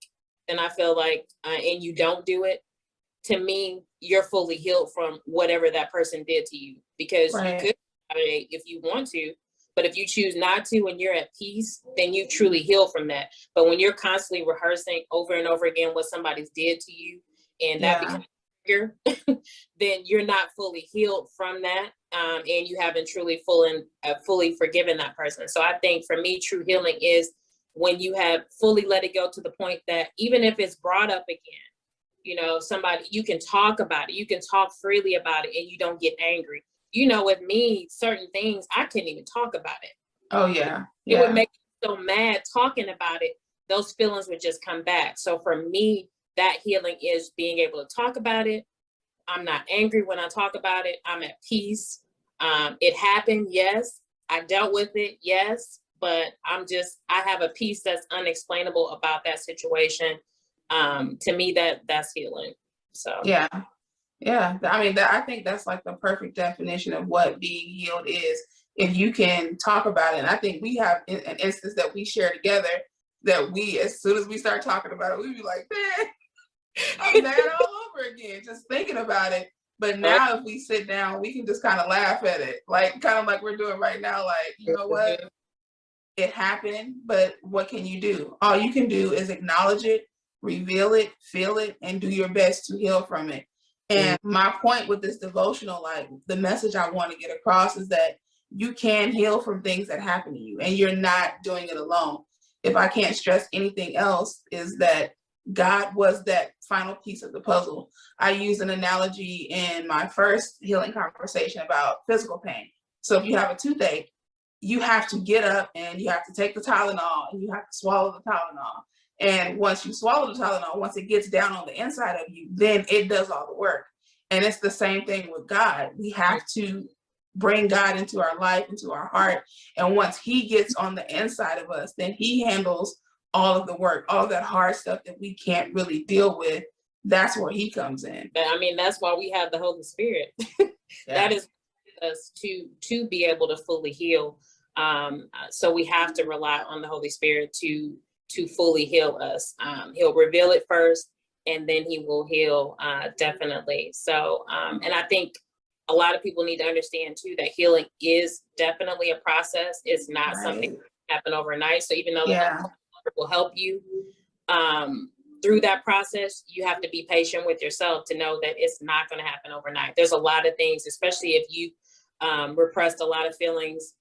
S3: then I feel like, and you don't do it, to me, you're fully healed from whatever that person did to you, because you
S1: Right.
S3: could if you want to, but if you choose not to and you're at peace, then you truly heal from that. But when you're constantly rehearsing over and over again what somebody's did to you, and that
S1: Yeah.
S3: becomes trigger, then you're not fully healed from that, and you haven't truly fully forgiven that person. So I think for me, true healing is when you have fully let it go to the point that even if it's brought up again, you know, somebody, you can talk about it, you can talk freely about it, and you don't get angry. You know, with me, certain things I couldn't even talk about it.
S1: Oh yeah.
S3: It would
S1: Yeah.
S3: make me so mad talking about it. Those feelings would just come back. So for me, that healing is being able to talk about it. I'm not angry when I talk about it. I'm at peace. It happened, yes. I dealt with it, yes. But I have a peace that's unexplainable about that situation. To me, that's healing. So
S1: Yeah. Yeah. I mean, I think that's like the perfect definition of what being healed is. If you can talk about it, and I think we have an instance that we share together that as soon as we start talking about it, we be like, man, I'm mad all over again, just thinking about it. But now if we sit down, we can just kind of laugh at it, like kind of like we're doing right now. Like, you know what? It happened, but what can you do? All you can do is acknowledge it, reveal it, feel it, and do your best to heal from it. And my point with this devotional, like the message I want to get across, is that you can heal from things that happen to you, and you're not doing it alone. If I can't stress anything else, is that God was that final piece of the puzzle. I used an analogy in my first healing conversation about physical pain. So if you have a toothache, you have to get up and you have to take the Tylenol and you have to swallow the Tylenol. And once you swallow the Tylenol, once it gets down on the inside of you, then it does all the work. And it's the same thing with God. We have to bring God into our life, into our heart. And once he gets on the inside of us, then he handles all of the work, all of that hard stuff that we can't really deal with. That's where he comes in.
S3: I mean, that's why we have the Holy Spirit. That is us to be able to fully heal. So we have to rely on the Holy Spirit to fully heal us. He'll reveal it first, and then he will heal, definitely. So, and I think a lot of people need to understand too that healing is definitely a process. It's not something that happen overnight. So even though the Holy Spirit will help you through that process, you have to be patient with yourself to know that it's not going to happen overnight. There's a lot of things, especially if you repressed a lot of feelings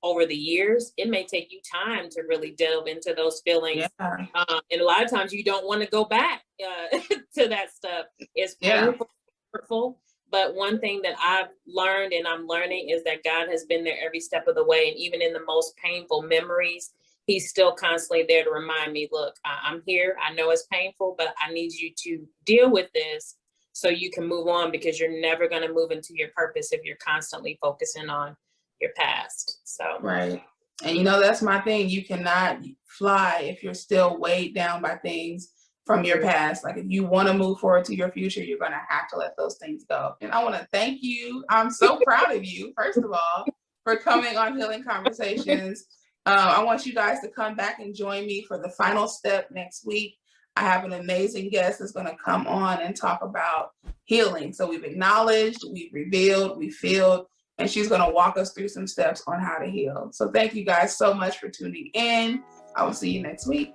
S3: over the years, it may take you time to really delve into those feelings. And a lot of times you don't want to go back to that stuff. It's painful, hurtful. But one thing that I've learned and I'm learning is that God has been there every step of the way. And even in the most painful memories, he's still constantly there to remind me, look, I'm here. I know it's painful, but I need you to deal with this so you can move on, because you're never going to move into your purpose if you're constantly focusing on your past. So
S1: right. And you know, that's my thing. You cannot fly if you're still weighed down by things from your past. Like if you want to move forward to your future, you're going to have to let those things go. And I want to thank you. I'm so proud of you, first of all, for coming on Healing Conversations. I want you guys to come back and join me for the final step next week. I have an amazing guest that's going to come on and talk about healing. So we've acknowledged, we've revealed, we feel, and she's going to walk us through some steps on how to heal. So thank you guys so much for tuning in. I will see you next week.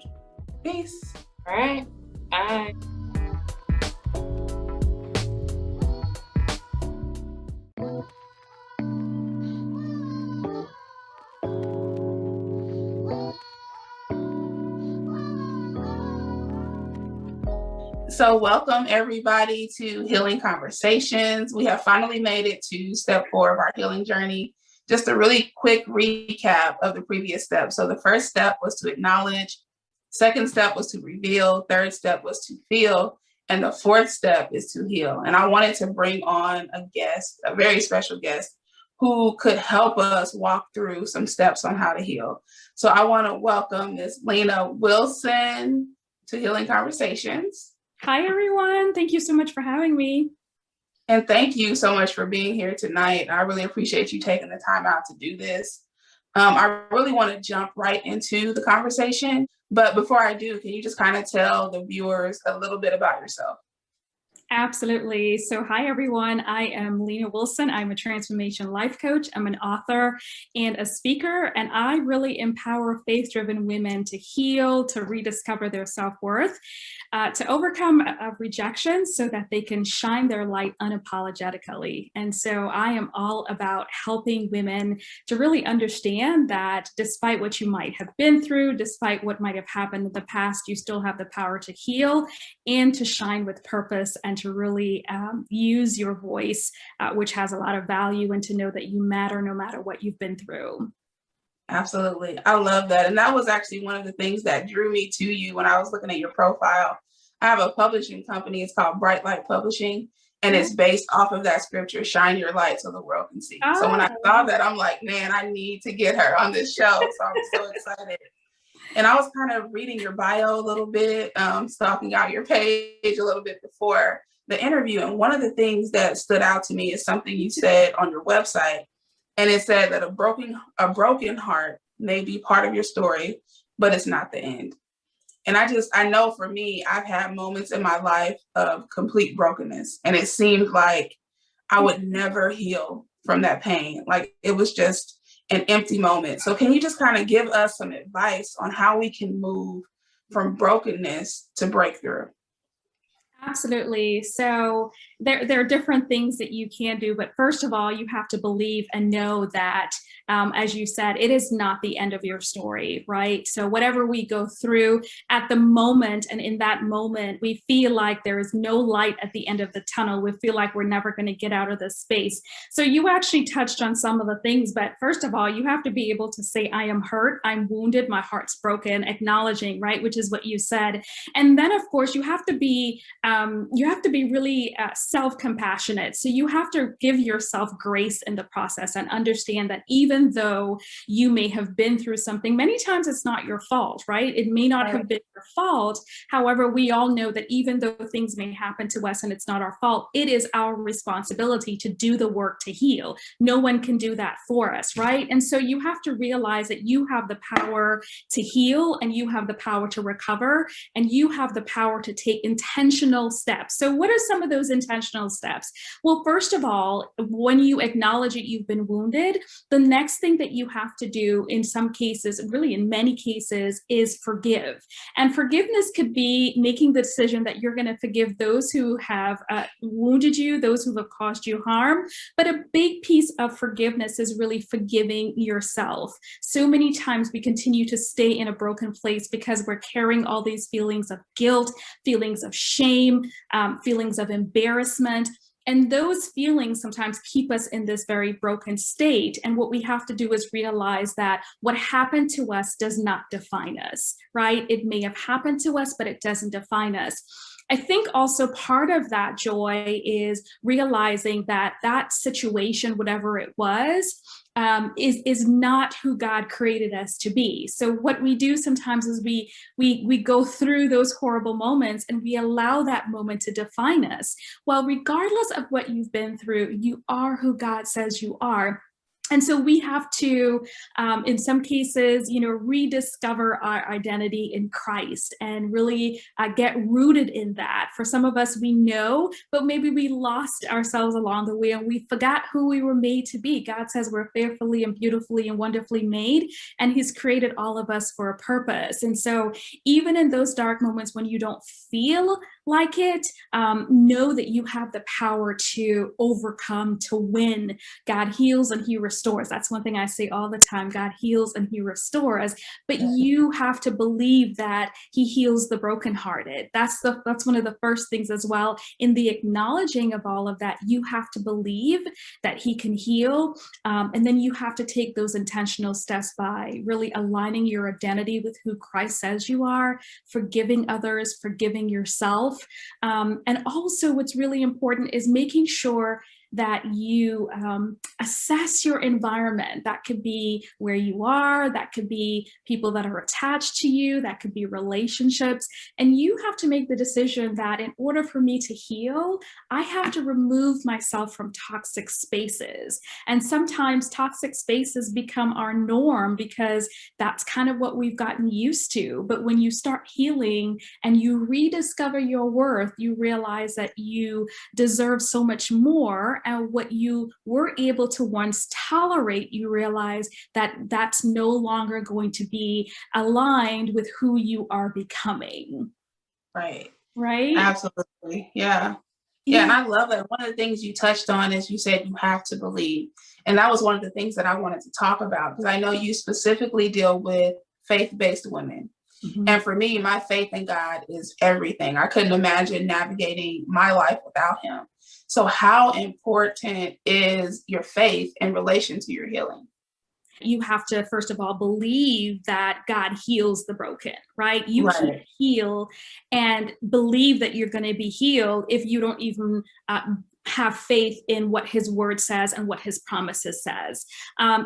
S1: Peace.
S3: All right. Bye.
S1: So welcome everybody to Healing Conversations. We have finally made it to step 4 of our healing journey. Just a really quick recap of the previous steps. So the first step was to acknowledge, Second step was to reveal. Third step was to feel. And the fourth step is to heal. And I wanted to bring on a guest, a very special guest, who could help us walk through some steps on how to heal. So I want to welcome Ms. Lena Wilson to Healing Conversations.
S4: Hi, everyone. Thank you so much for having me.
S1: And thank you so much for being here tonight. I really appreciate you taking the time out to do this. I really want to jump right into the conversation. But before I do, can you just kind of tell the viewers a little bit about yourself?
S4: Absolutely. So hi, everyone. I am Lena Wilson. I'm a transformation life coach. I'm an author and a speaker, and I really empower faith-driven women to heal, to rediscover their self-worth, to overcome rejection so that they can shine their light unapologetically. And so I am all about helping women to really understand that despite what you might have been through, despite what might have happened in the past, you still have the power to heal and to shine with purpose and to really use your voice, which has a lot of value, and to know that you matter no matter what you've been through.
S1: Absolutely. I love that. And that was actually one of the things that drew me to you when I was looking at your profile. I have a publishing company. It's called Bright Light Publishing, and it's based off of that scripture, shine your light so the world can see. So when I saw that, I'm like, man, I need to get her on this show. So I'm so excited. And I was kind of reading your bio a little bit, stalking out your page a little bit before the interview. And one of the things that stood out to me is something you said on your website. And it said that a broken heart may be part of your story, but it's not the end. And I know for me, I've had moments in my life of complete brokenness. And it seemed like I would never heal from that pain. Like it was just an empty moment. So can you just kind of give us some advice on how we can move from brokenness to breakthrough?
S4: Absolutely. So there are different things that you can do, but first of all, you have to believe and know that, as you said, it is not the end of your story, right? So whatever we go through at the moment, and in that moment, we feel like there is no light at the end of the tunnel. We feel like we're never going to get out of this space. So you actually touched on some of the things, but first of all, you have to be able to say, I am hurt, I'm wounded, my heart's broken, acknowledging, right, which is what you said. And then, of course, you have to be really self-compassionate. So you have to give yourself grace in the process and understand that even though you may have been through something, many times it's not your fault, right? It may not have been your fault. However, we all know that even though things may happen to us and it's not our fault, it is our responsibility to do the work to heal. No one can do that for us, right? And so you have to realize that you have the power to heal, and you have the power to recover, and you have the power to take intentional steps. So what are some of those intentional steps? Well, first of all, when you acknowledge that you've been wounded, the next thing that you have to do in some cases, really in many cases, is forgive. And forgiveness could be making the decision that you're going to forgive those who have wounded you, those who have caused you harm. But a big piece of forgiveness is really forgiving yourself. So many times we continue to stay in a broken place because we're carrying all these feelings of guilt, feelings of shame, feelings of embarrassment. And those feelings sometimes keep us in this very broken state. And what we have to do is realize that what happened to us does not define us, right? It may have happened to us, but it doesn't define us. I think also part of that joy is realizing that that situation, whatever it was, is not who God created us to be. So what we do sometimes is we go through those horrible moments and we allow that moment to define us. Well, regardless of what you've been through, you are who God says you are. And so we have to, in some cases, rediscover our identity in Christ and really get rooted in that. For some of us, we know, but maybe we lost ourselves along the way and we forgot who we were made to be. God says we're fearfully and beautifully and wonderfully made, and He's created all of us for a purpose. And so even in those dark moments when you don't feel like it, know that you have the power to overcome, to win. God heals and He restores restores. That's one thing I say all the time. God heals and he restores, but you have to believe that he heals the brokenhearted. That's one of the first things as well. In the acknowledging of all of that, you have to believe that he can heal. And then you have to take those intentional steps by really aligning your identity with who Christ says you are, forgiving others, forgiving yourself. And also what's really important is making sure that you assess your environment. That could be where you are, that could be people that are attached to you, that could be relationships. And you have to make the decision that in order for me to heal, I have to remove myself from toxic spaces. And sometimes toxic spaces become our norm because that's kind of what we've gotten used to. But when you start healing and you rediscover your worth, you realize that you deserve so much more. And what you were able to once tolerate, you realize that that's no longer going to be aligned with who you are becoming.
S1: Right.
S4: Right?
S1: Absolutely. Yeah. Yeah. And I love that. One of the things you touched on is you said you have to believe. And that was one of the things that I wanted to talk about, because I know you specifically deal with faith-based women.
S4: Mhm.
S1: And for me, my faith in God is everything. I couldn't imagine navigating my life without him. So how important is your faith in relation to your healing?
S4: You have to, first of all, believe that God heals the broken, right? You can't heal and believe that you're going to be healed if you don't even have faith in what his word says and what his promises says.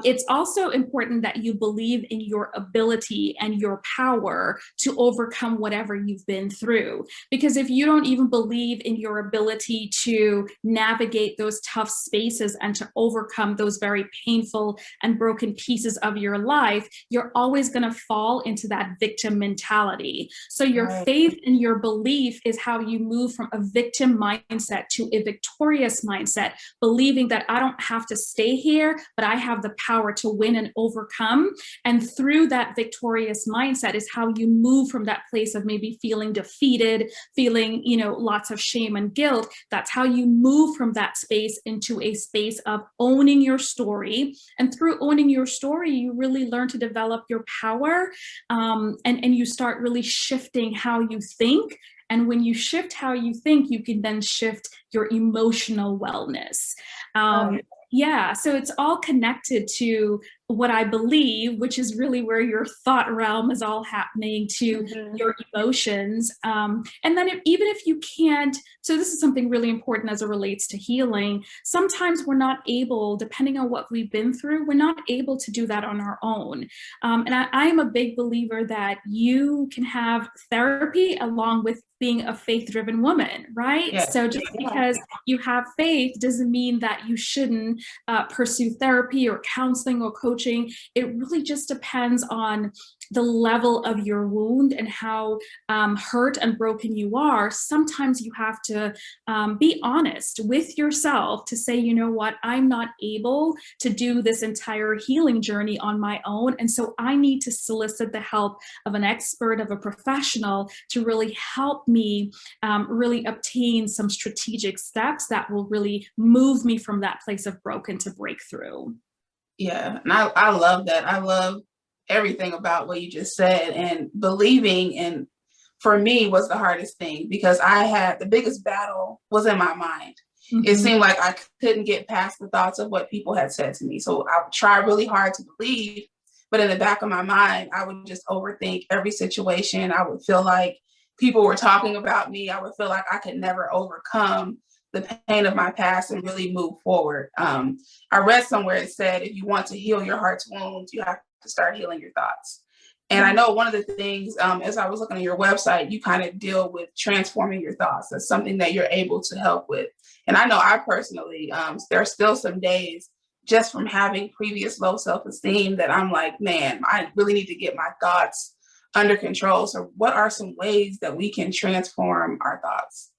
S4: It's also important that you believe in your ability and your power to overcome whatever you've been through. Because if you don't even believe in your ability to navigate those tough spaces and to overcome those very painful and broken pieces of your life, you're always going to fall into that victim mentality. So your faith and your belief is how you move from a victim mindset to a victorious mindset, believing that I don't have to stay here, but I have the power to win and overcome. And through that victorious mindset is how you move from that place of maybe feeling defeated, feeling, lots of shame and guilt. That's how you move from that space into a space of owning your story. And through owning your story, you really learn to develop your power, and you start really shifting how you think. And when you shift how you think, you can then shift your emotional wellness. Yeah, so it's all connected to what I believe, which is really where your thought realm is all happening, to your emotions. And then even if you can't, so this is something really important as it relates to healing. Sometimes we're not able, depending on what we've been through, we're not able to do that on our own. And I am a big believer that you can have therapy along with being a faith-driven woman, right?
S1: Yes.
S4: So just because you have faith doesn't mean that you shouldn't pursue therapy or counseling or coaching. It really just depends on the level of your wound and how hurt and broken you are. Sometimes you have to be honest with yourself to say, you know what, I'm not able to do this entire healing journey on my own. And so I need to solicit the help of an expert, of a professional, to really help me really obtain some strategic steps that will really move me from that place of broken to breakthrough.
S1: Yeah, and I love that. I love everything about what you just said, and believing in, for me, was the hardest thing, because the biggest battle was in my mind. It seemed like I couldn't get past the thoughts of what people had said to me. So I would try really hard to believe, but in the back of my mind, I would just overthink every situation. I would feel like people were talking about me. I would feel like I could never overcome the pain of my past and really move forward. I read somewhere it said, if you want to heal your heart's wounds, you have to start healing your thoughts. And I know one of the things, as I was looking at your website, you kind of deal with transforming your thoughts. That's something that you're able to help with. And I know I personally, there are still some days just from having previous low self-esteem that I'm like, man, I really need to get my thoughts under control. So what are some ways that we can transform our thoughts?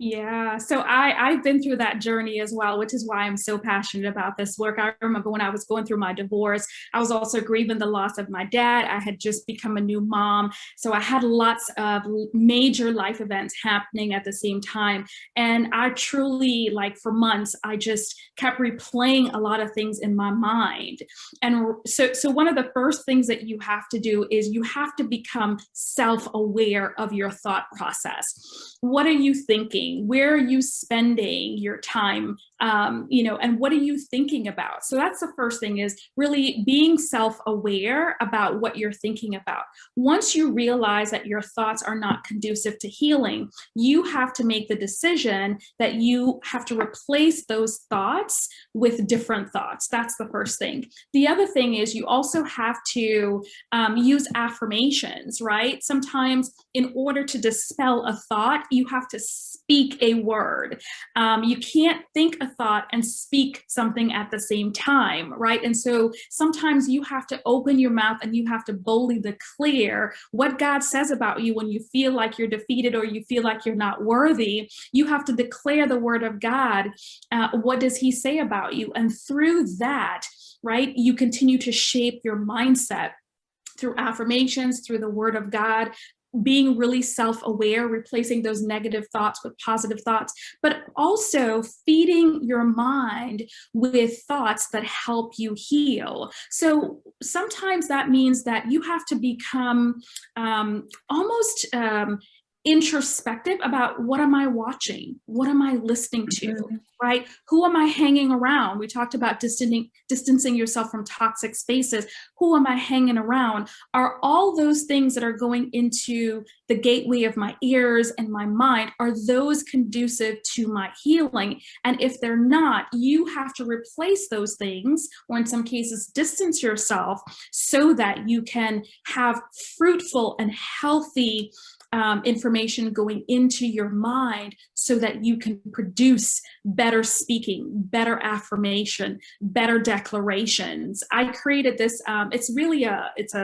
S4: Yeah, so I've been through that journey as well, which is why I'm so passionate about this work. I remember when I was going through my divorce, I was also grieving the loss of my dad. I had just become a new mom, so I had lots of major life events happening at the same time. And I truly, like for months, I just kept replaying a lot of things in my mind. And so one of the first things that you have to do is you have to become self-aware of your thought process. What are you thinking? Where are you spending your time? And what are you thinking about? So that's the first thing, is really being self-aware about what you're thinking about. Once you realize that your thoughts are not conducive to healing, you have to make the decision that you have to replace those thoughts with different thoughts. That's the first thing. The other thing is you also have to use affirmations, right? Sometimes in order to dispel a thought, you have to speak a word. You can't think a thought and speak something at the same time, right? And so sometimes you have to open your mouth and you have to boldly declare what God says about you when you feel like you're defeated or you feel like you're not worthy. You have to declare the word of God. What does he say about you? And through that, right, you continue to shape your mindset through affirmations, through the word of God, being really self-aware, replacing those negative thoughts with positive thoughts, but also feeding your mind with thoughts that help you heal. So sometimes that means that you have to become almost introspective about, what am I watching? What am I listening to? Right? Who am I hanging around? We talked about distancing yourself from toxic spaces. Who am I hanging around? Are all those things that are going into the gateway of my ears and my mind, are those conducive to my healing? And if they're not, you have to replace those things, or in some cases, distance yourself so that you can have fruitful and healthy information going into your mind, so that you can produce better speaking, better affirmation, better declarations. I created this. It's really it's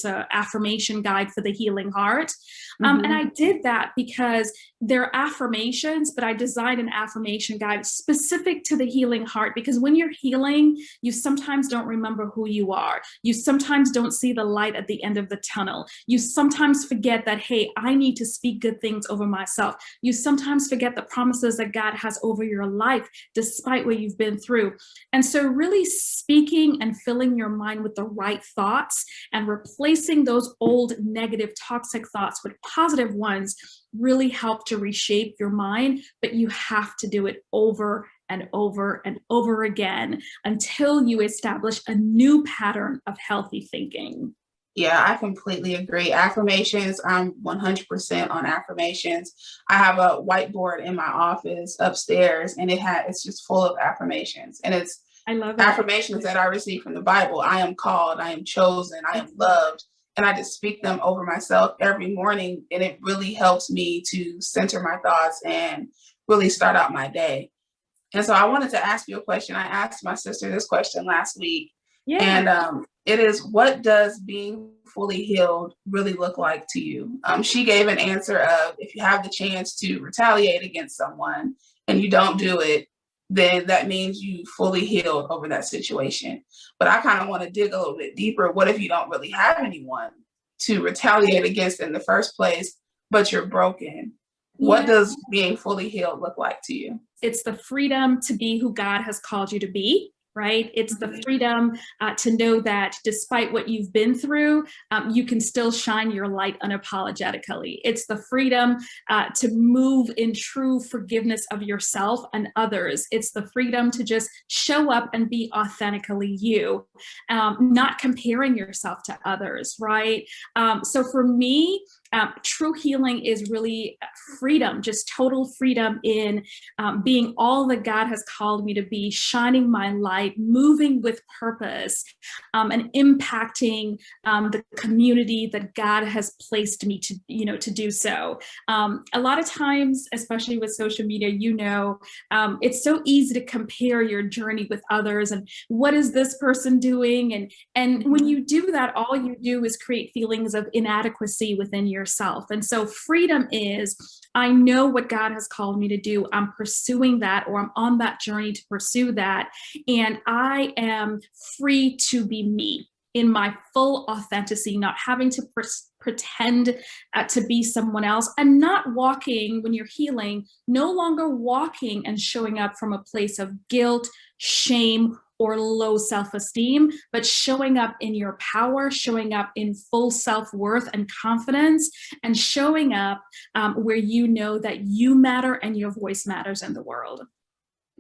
S4: a affirmation guide for the healing heart, and I did that because they're affirmations, but I designed an affirmation guide specific to the healing heart, because when you're healing, you sometimes don't remember who you are. You sometimes don't see the light at the end of the tunnel. You sometimes forget that, hey, I need to speak good things over myself. You sometimes forget the promises that God has over your life, despite what you've been through. And so really speaking and filling your mind with the right thoughts and replacing those old negative toxic thoughts with positive ones really help to reshape your mind. But you have to do it over and over and over again until you establish a new pattern of healthy thinking.
S1: Yeah, I completely agree. Affirmations, I'm 100% on affirmations. I have a whiteboard in my office upstairs, and it's just full of affirmations. And it's
S4: I love it.
S1: affirmations that I receive from the Bible. I am called, I am chosen, I am loved. And I just speak them over myself every morning. And it really helps me to center my thoughts and really start out my day. And so I wanted to ask you a question. I asked my sister this question last week.
S4: Yeah.
S1: And it is, what does being fully healed really look like to you? She gave an answer of, if you have the chance to retaliate against someone and you don't do it, then that means you fully healed over that situation. But I kind of want to dig a little bit deeper. What if you don't really have anyone to retaliate against in the first place, but you're broken? What does being fully healed look like to you?
S4: It's the freedom to be who God has called you to be, right? It's the freedom to know that despite what you've been through, you can still shine your light unapologetically. It's the freedom to move in true forgiveness of yourself and others. It's the freedom to just show up and be authentically you, not comparing yourself to others, right? So for me, true healing is really freedom, just total freedom in being all that God has called me to be, shining my light right? Moving with purpose, and impacting the community that God has placed me to, to do so. A lot of times, especially with social media, it's so easy to compare your journey with others and what is this person doing? And when you do that, all you do is create feelings of inadequacy within yourself. And so freedom is, I know what God has called me to do. I'm pursuing that, or I'm on that journey to pursue that. And I am free to be me in my full authenticity, not having to pretend to be someone else, and not walking, when you're healing, no longer walking and showing up from a place of guilt, shame, or low self-esteem, but showing up in your power, showing up in full self-worth and confidence, and showing up where you know that you matter and your voice matters in the world.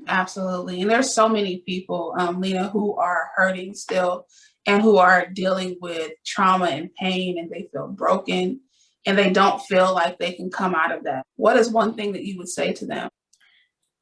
S1: Absolutely. And there's so many people, Lena, who are hurting still and who are dealing with trauma and pain, and they feel broken and they don't feel like they can come out of that. What is one thing that you would say to them?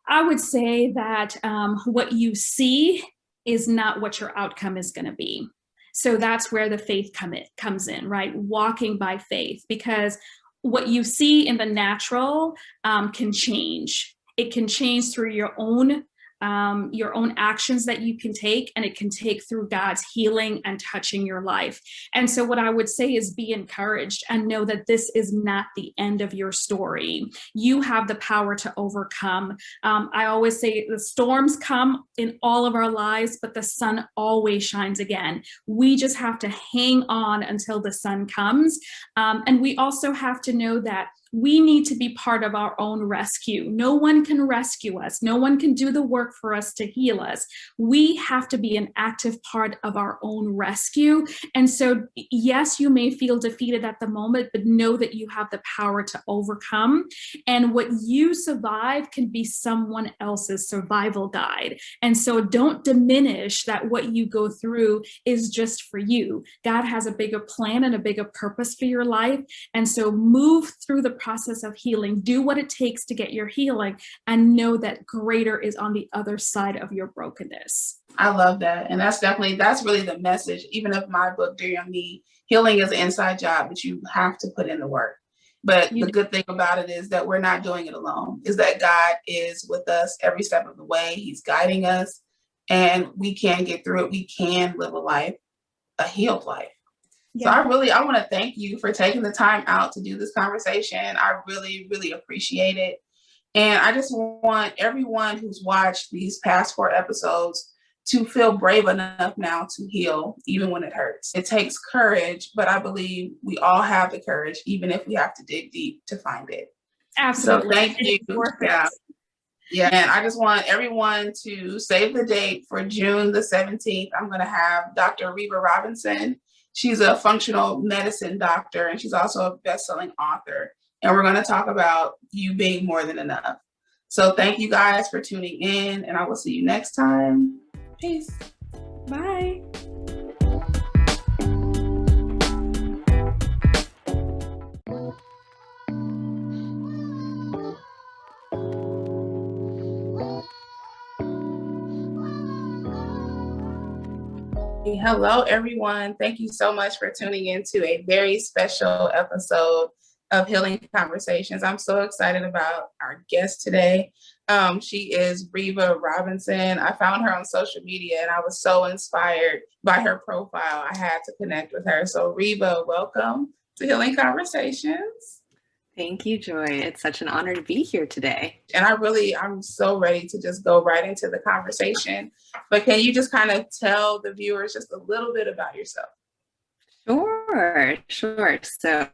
S4: I would say that what you see is not what your outcome is going to be. So that's where the faith comes in, right? Walking by faith, because what you see in the natural can change. It can change through your own actions that you can take, and it can take through God's healing and touching your life. And so what I would say is be encouraged and know that this is not the end of your story. You have the power to overcome. I always say the storms come in all of our lives, but the sun always shines again. We just have to hang on until the sun comes. And we also have to know that we need to be part of our own rescue. No one can rescue us. No one can do the work for us to heal us. We have to be an active part of our own rescue. And so, yes, you may feel defeated at the moment, but know that you have the power to overcome. And what you survive can be someone else's survival guide. And so don't diminish that what you go through is just for you. God has a bigger plan and a bigger purpose for your life. And so move through the process of healing. Do what it takes to get your healing, and know that greater is on the other side of your brokenness.
S1: I love that. And that's really the message, even of my book, Dear Young Me. Healing is an inside job, but you have to put in the work. But the good thing about it is that we're not doing it alone, is that God is with us every step of the way. He's guiding us, and we can get through it. We can live a healed life. So I want to thank you for taking the time out to do this conversation. I really, really appreciate it. And I just want everyone who's watched these past 4 episodes to feel brave enough now to heal, even when it hurts. It takes courage, but I believe we all have the courage, even if we have to dig deep to find it.
S4: Absolutely.
S1: So thank you. Yeah. And I just want everyone to save the date for June the 17th. I'm going to have Dr. Reva Robinson. She's a functional medicine doctor, and she's also a best-selling author. And we're going to talk about you being more than enough. So thank you guys for tuning in, and I will see you next time. Peace.
S4: Bye.
S1: Hello, everyone. Thank you so much for tuning in to a very special episode of Healing Conversations. I'm so excited about our guest today. She is Reva Robinson. I found her on social media, and I was so inspired by her profile. I had to connect with her. So Reva, welcome to Healing Conversations.
S5: Thank you, Joy. It's such an honor to be here today.
S1: And I'm so ready to just go right into the conversation. But can you just kind of tell the viewers just a little bit about yourself?
S5: Sure. So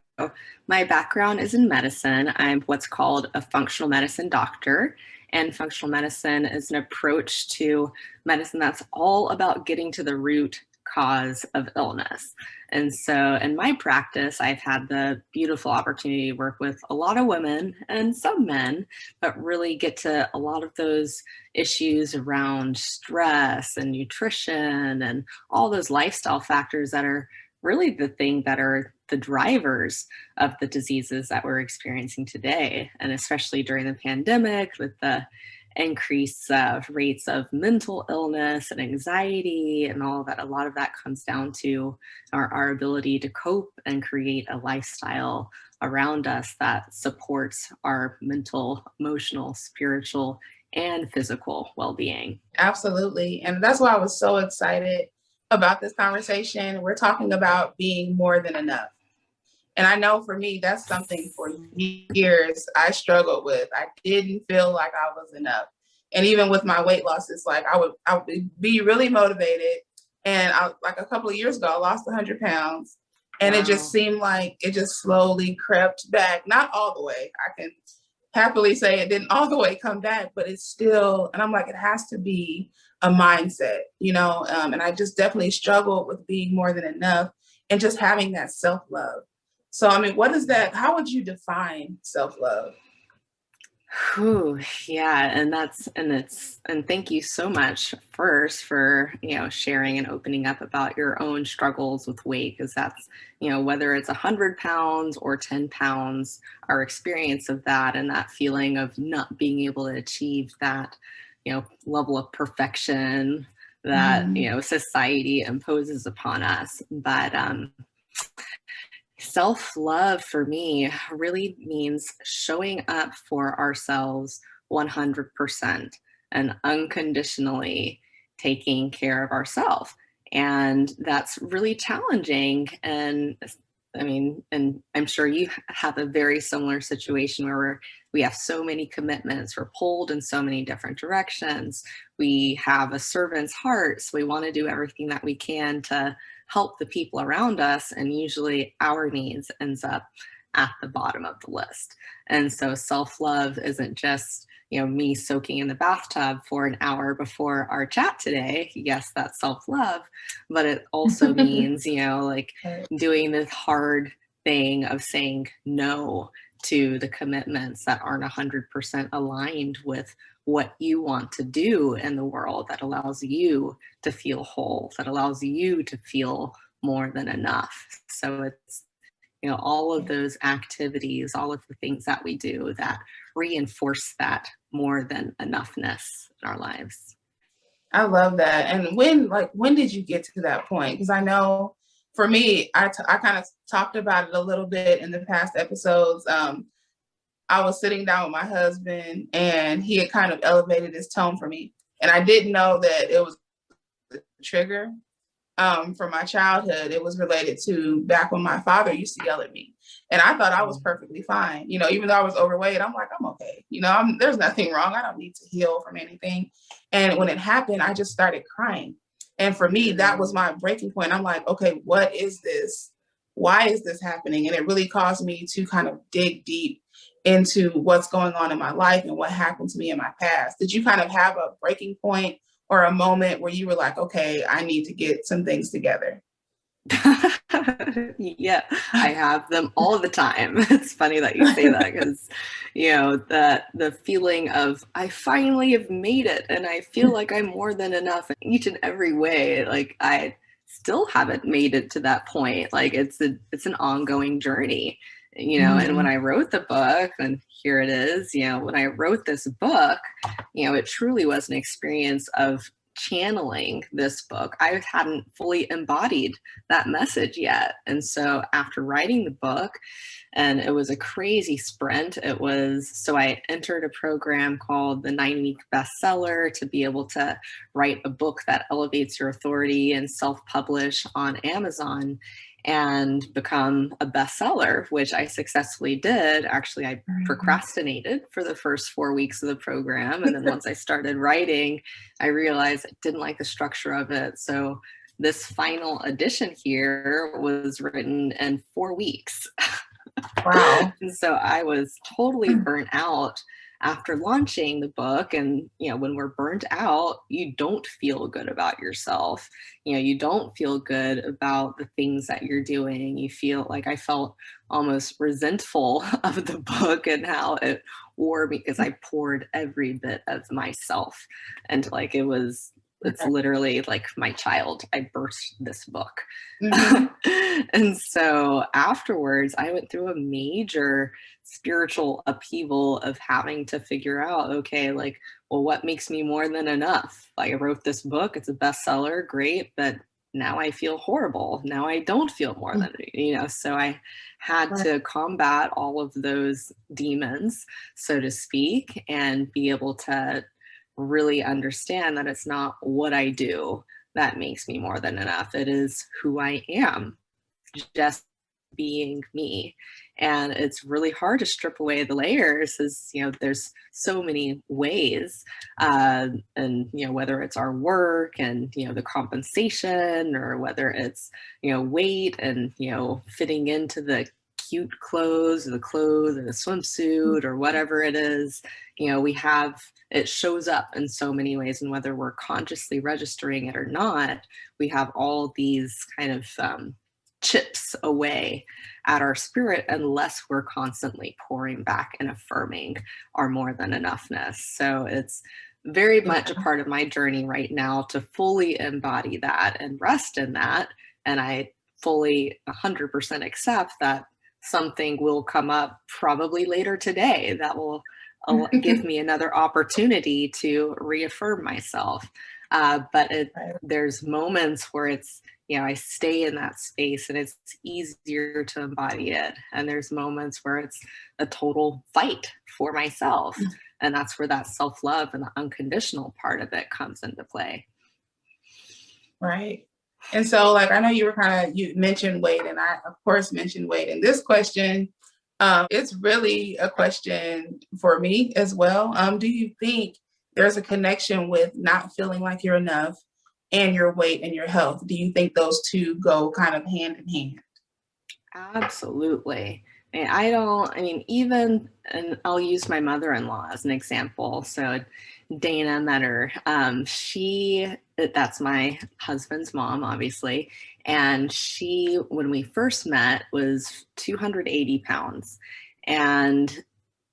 S5: my background is in medicine. I'm what's called a functional medicine doctor. And functional medicine is an approach to medicine that's all about getting to the root cause of illness. And so in my practice, I've had the beautiful opportunity to work with a lot of women and some men, but really get to a lot of those issues around stress and nutrition and all those lifestyle factors that are really the thing that are the drivers of the diseases that we're experiencing today. And especially during the pandemic with the increased rates of mental illness and anxiety and all that. A lot of that comes down to our ability to cope and create a lifestyle around us that supports our mental, emotional, spiritual, and physical well-being.
S1: Absolutely. And that's why I was so excited about this conversation. We're talking about being more than enough. And I know for me, that's something for years I struggled with. I didn't feel like I was enough. And even with my weight loss, it's like I would be really motivated. And like a couple of years ago, I lost 100 pounds. And it just
S5: Wow.
S1: seemed like it just slowly crept back. Not all the way. I can happily say it didn't all the way come back, but it's still, and I'm like, it has to be a mindset, and I just definitely struggled with being more than enough and just having that self-love. So, I mean, what is that? How would you define self-love?
S5: Whew, yeah, and thank you so much first for sharing and opening up about your own struggles with weight, because that's whether it's 100 pounds or 10 pounds, our experience of that and that feeling of not being able to achieve that level of perfection that
S1: Mhm.
S5: society imposes upon us. But self love for me really means showing up for ourselves 100% and unconditionally taking care of ourselves. And that's really challenging. And I mean, and I'm sure you have a very similar situation where we have so many commitments, we're pulled in so many different directions. We have a servant's heart, so we want to do everything that we can to help the people around us, and usually our needs ends up at the bottom of the list. And so self-love isn't just me soaking in the bathtub for an hour before our chat today. Yes, that's self-love, but it also means like
S1: Right.
S5: doing this hard thing of saying no to the commitments that aren't 100% aligned with what you want to do in the world, that allows you to feel whole, that allows you to feel more than enough. So it's, all of those activities, all of the things that we do that reinforce that more than enoughness in our lives.
S1: I love that. And when did you get to that point? Because I know for me, I kind of talked about it a little bit in the past episodes. I was sitting down with my husband and he had kind of elevated his tone for me. And I didn't know that it was a trigger from my childhood. It was related to back when my father used to yell at me. And I thought I was perfectly fine. Even though I was overweight, I'm like, I'm okay. There's nothing wrong. I don't need to heal from anything. And when it happened, I just started crying. And for me, that was my breaking point. I'm like, okay, what is this? Why is this happening? And it really caused me to kind of dig deep into what's going on in my life and what happened to me in my past. Did you kind of have a breaking point or a moment where you were like, okay, I need to get some things together?
S5: Yeah, I have them all the time. It's funny that you say that, because the feeling of I finally have made it and I feel like I'm more than enough in each and every way. Like I still haven't made it to that point. Like it's an ongoing journey. And when
S1: Mhm.
S5: I wrote the book, and here it is, when I wrote this book, it truly was an experience of channeling this book. I hadn't fully embodied that message yet. And so after writing the book, and it was a crazy sprint, so I entered a program called the 9-week bestseller to be able to write a book that elevates your authority and self-publish on Amazon and become a bestseller, which I successfully did. Actually, I procrastinated for the first 4 weeks of the program. And then once I started writing, I realized I didn't like the structure of it. So this final edition here was written in 4 weeks.
S1: Wow.
S5: And so I was totally burnt out after launching the book. And, when we're burnt out, you don't feel good about yourself. You don't feel good about the things that you're doing. You feel like I felt almost resentful of the book and how it wore me, because I poured every bit of myself. And like it's literally like my child. I birthed this book.
S1: Mhm.
S5: And so afterwards, I went through a major spiritual upheaval of having to figure out, okay, like, well, what makes me more than enough? Like, I wrote this book, it's a bestseller, great, but now I feel horrible. Now I don't feel more than, so I had
S1: Right.
S5: to combat all of those demons, so to speak, and be able to really understand that it's not what I do that makes me more than enough. It is who I am, just being me. And it's really hard to strip away the layers, as there's so many ways, and whether it's our work and the compensation, or whether it's weight and fitting into the cute clothes, or the clothes, or the swimsuit, or whatever it is. We have, it shows up in so many ways, and whether we're consciously registering it or not, we have all these kind of chips away at our spirit, unless we're constantly pouring back and affirming our more than enoughness. So it's very much a part of my journey right now to fully embody that and rest in that. And I fully 100% accept that something will come up probably later today that will give me another opportunity to reaffirm myself. But there's moments where it's, I stay in that space and it's easier to embody it. And there's moments where it's a total fight for myself. And that's where that self-love and the unconditional part of it comes into play.
S1: Right. And so, like, I know you mentioned weight, and I, of course, mentioned weight. And this question, it's really a question for me as well. Do you think there's a connection with not feeling like you're enough and your weight and your health? Do you think those two go kind of hand in hand?
S5: Absolutely. And even, and I'll use my mother-in-law as an example. So Dana met her. That's my husband's mom, obviously. And she, when we first met, was 280 pounds. And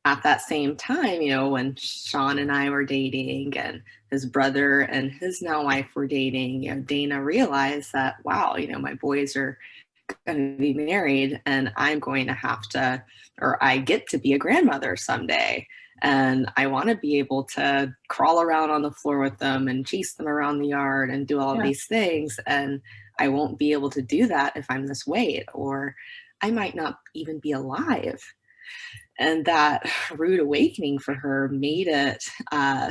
S5: at that same time, when Sean and I were dating, and his brother and his now wife were dating, Dana realized that, wow, my boys are going to be married, and I'm going to have to, or I get to be a grandmother someday. And I want to be able to crawl around on the floor with them and chase them around the yard and do all of these things. And I won't be able to do that if I'm this weight, or I might not even be alive. And that rude awakening for her made it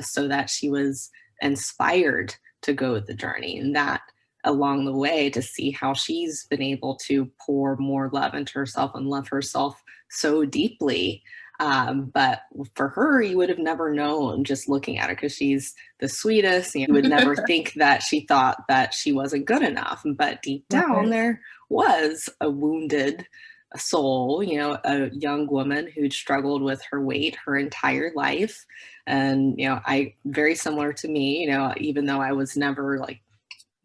S5: so that she was inspired to go the journey. And that along the way, to see how she's been able to pour more love into herself and love herself so deeply. But for her, you would have never known just looking at her, because she's the sweetest. You would never think that she thought that she wasn't good enough. But deep down, there was a wounded soul, a young woman who'd struggled with her weight her entire life. And, I, very similar to me, even though I was never like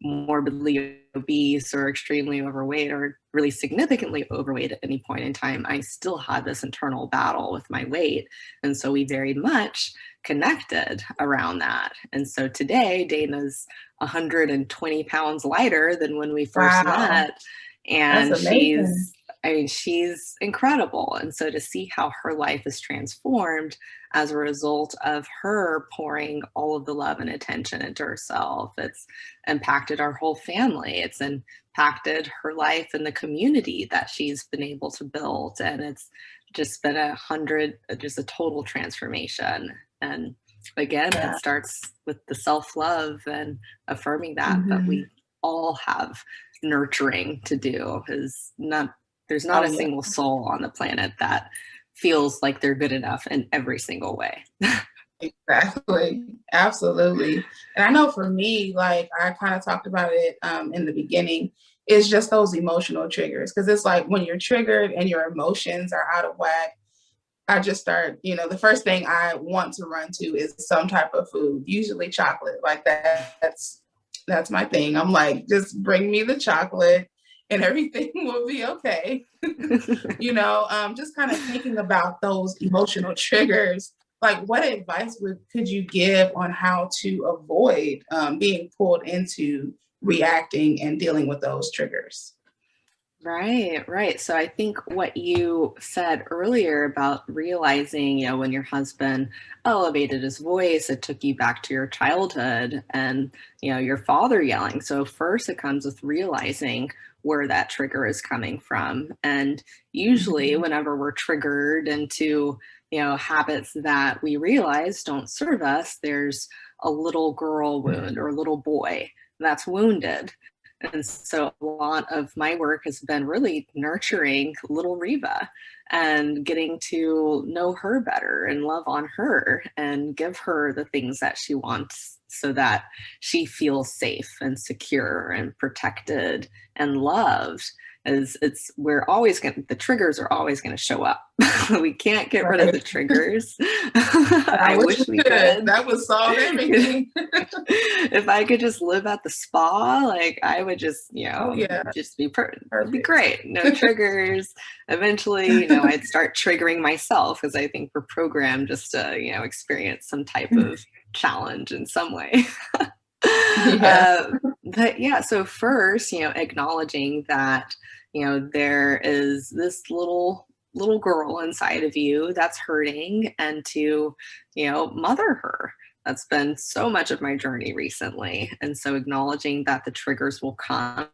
S5: morbidly obese or extremely overweight or really significantly overweight at any point in time, I still had this internal battle with my weight. And so we very much connected around that. And so today, Dana's 120 pounds lighter than when we first met. And she's incredible. And so to see how her life is transformed as a result of her pouring all of the love and attention into herself, it's impacted our whole family. It's impacted her life and the community that she's been able to build. And it's just been just a total transformation. And again, it starts with the self-love and affirming that we all have nurturing to do. There's not a single soul on the planet that feels like they're good enough in every single way.
S1: Exactly. Absolutely. And I know for me, like I kind of talked about it in the beginning, it's just those emotional triggers. Because it's like when you're triggered and your emotions are out of whack, I just start, the first thing I want to run to is some type of food, usually chocolate. Like that's my thing. I'm like, just bring me the chocolate and everything will be okay. Just kind of thinking about those emotional triggers. Like, what advice could you give on how to avoid being pulled into reacting and dealing with those triggers?
S5: Right, right. So I think what you said earlier about realizing, when your husband elevated his voice, it took you back to your childhood and, your father yelling. So first it comes with realizing where that trigger is coming from. And usually
S1: Mhm.
S5: whenever we're triggered into, habits that we realize don't serve us, there's a little girl wound or a little boy that's wounded. And so a lot of my work has been really nurturing little Reva and getting to know her better and love on her and give her the things that she wants so that she feels safe and secure and protected and loved. As it's we're always going the triggers are always going to show up. We can't get rid of the
S1: Right.
S5: triggers.
S1: I
S5: I
S1: wish we
S5: wish we
S1: could.
S5: could.
S1: That would solve everything.
S5: If I could just live at the spa, like I would just,
S1: Oh yeah,
S5: just it'd be
S1: perfect.
S5: great. No triggers. Eventually, I'd start triggering myself because I think we're programmed just to, experience some type of challenge in some way.
S1: Yeah.
S5: uh, but yeah, so first, acknowledging that, there is this little girl inside of you that's hurting and to, mother her. That's been so much of my journey recently. And so acknowledging that the triggers will come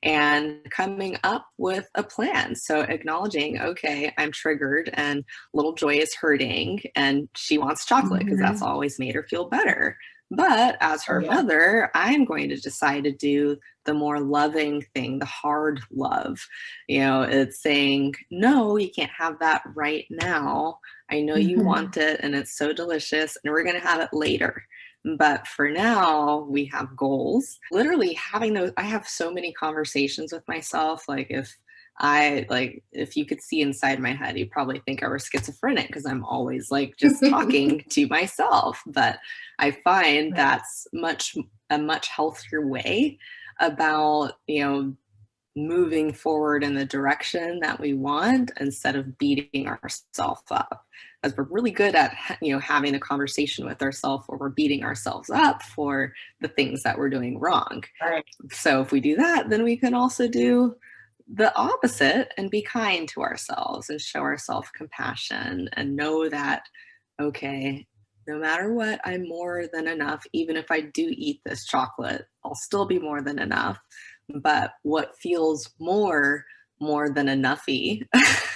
S5: and coming up with a plan. So acknowledging, okay, I'm triggered and little Joy is hurting and she wants chocolate because that's
S1: Mhm.
S5: always made her feel better. But as
S1: Oh
S5: her
S1: yeah.
S5: mother, I'm going to decide to do the more loving thing, the hard love. It's saying, no, you can't have that right now. I know you
S1: Mhm.
S5: want it and it's so delicious and we're going to have it later. But for now, we have goals. Literally having those, I have so many conversations with myself. Like if you could see inside my head, you probably think I was schizophrenic because I'm always like just talking to myself. But I find
S1: Right.
S5: that's a much healthier way about, moving forward in the direction that we want instead of beating ourselves up, as we're really good at having a conversation with ourselves where we're beating ourselves up for the things that we're doing wrong.
S1: Right.
S5: So if we do that, then we can also do the opposite and be kind to ourselves and show ourselves compassion and know that, okay, no matter what, I'm more than enough. Even if I do eat this chocolate, I'll still be more than enough. But what feels more than enoughy,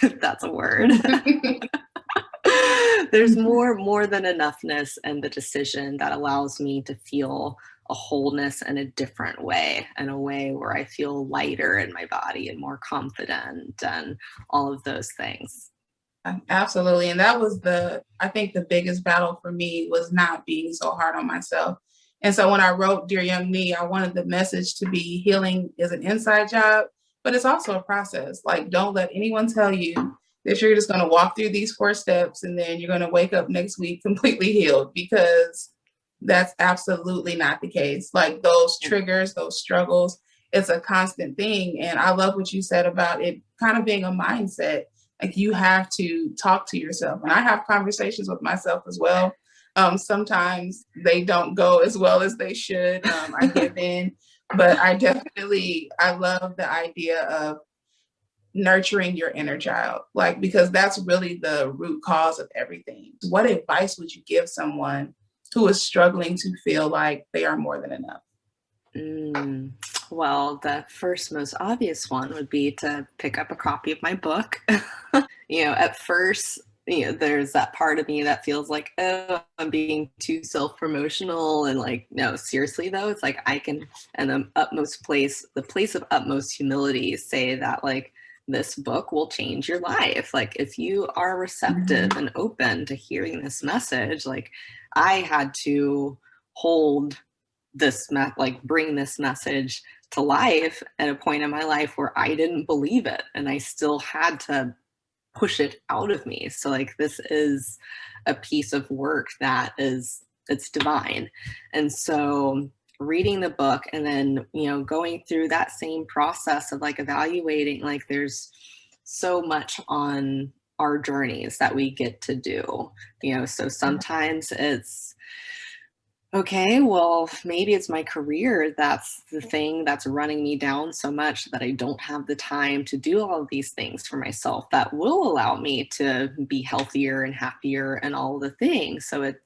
S5: if that's a word, there's more than enoughness in the decision that allows me to feel a wholeness in a different way, in a way where I feel lighter in my body and more confident and all of those things.
S1: Absolutely. And that was I think the biggest battle for me was not being so hard on myself. And so when I wrote Dear Young Me, I wanted the message to be healing is an inside job, but it's also a process. Like, don't let anyone tell you that you're just going to walk through these 4 steps and then you're going to wake up next week completely healed, because that's absolutely not the case. Like, those triggers, those struggles, it's a constant thing. And I love what you said about it kind of being a mindset. Like, you have to talk to yourself. And I have conversations with myself as well. Sometimes they don't go as well as they should. I give in, but I love the idea of nurturing your inner child, like, because that's really the root cause of everything. What advice would you give someone who is struggling to feel like they are more than enough?
S5: Mm. Well, the first most obvious one would be to pick up a copy of my book. At first, there's that part of me that feels like, oh, I'm being too self-promotional. And like, no, seriously though, it's like I can, in the place of utmost humility, say that like this book will change your life. Like if you are receptive
S1: Mhm.
S5: and open to hearing this message, like I had to hold like bring this message to life at a point in my life where I didn't believe it and I still had to push it out of me. So like this is a piece of work that it's divine. And so reading the book and then, going through that same process of like evaluating, like there's so much on our journeys that we get to do. So sometimes it's Okay, well, maybe it's my career that's the thing that's running me down so much that I don't have the time to do all of these things for myself that will allow me to be healthier and happier and all the things. So it's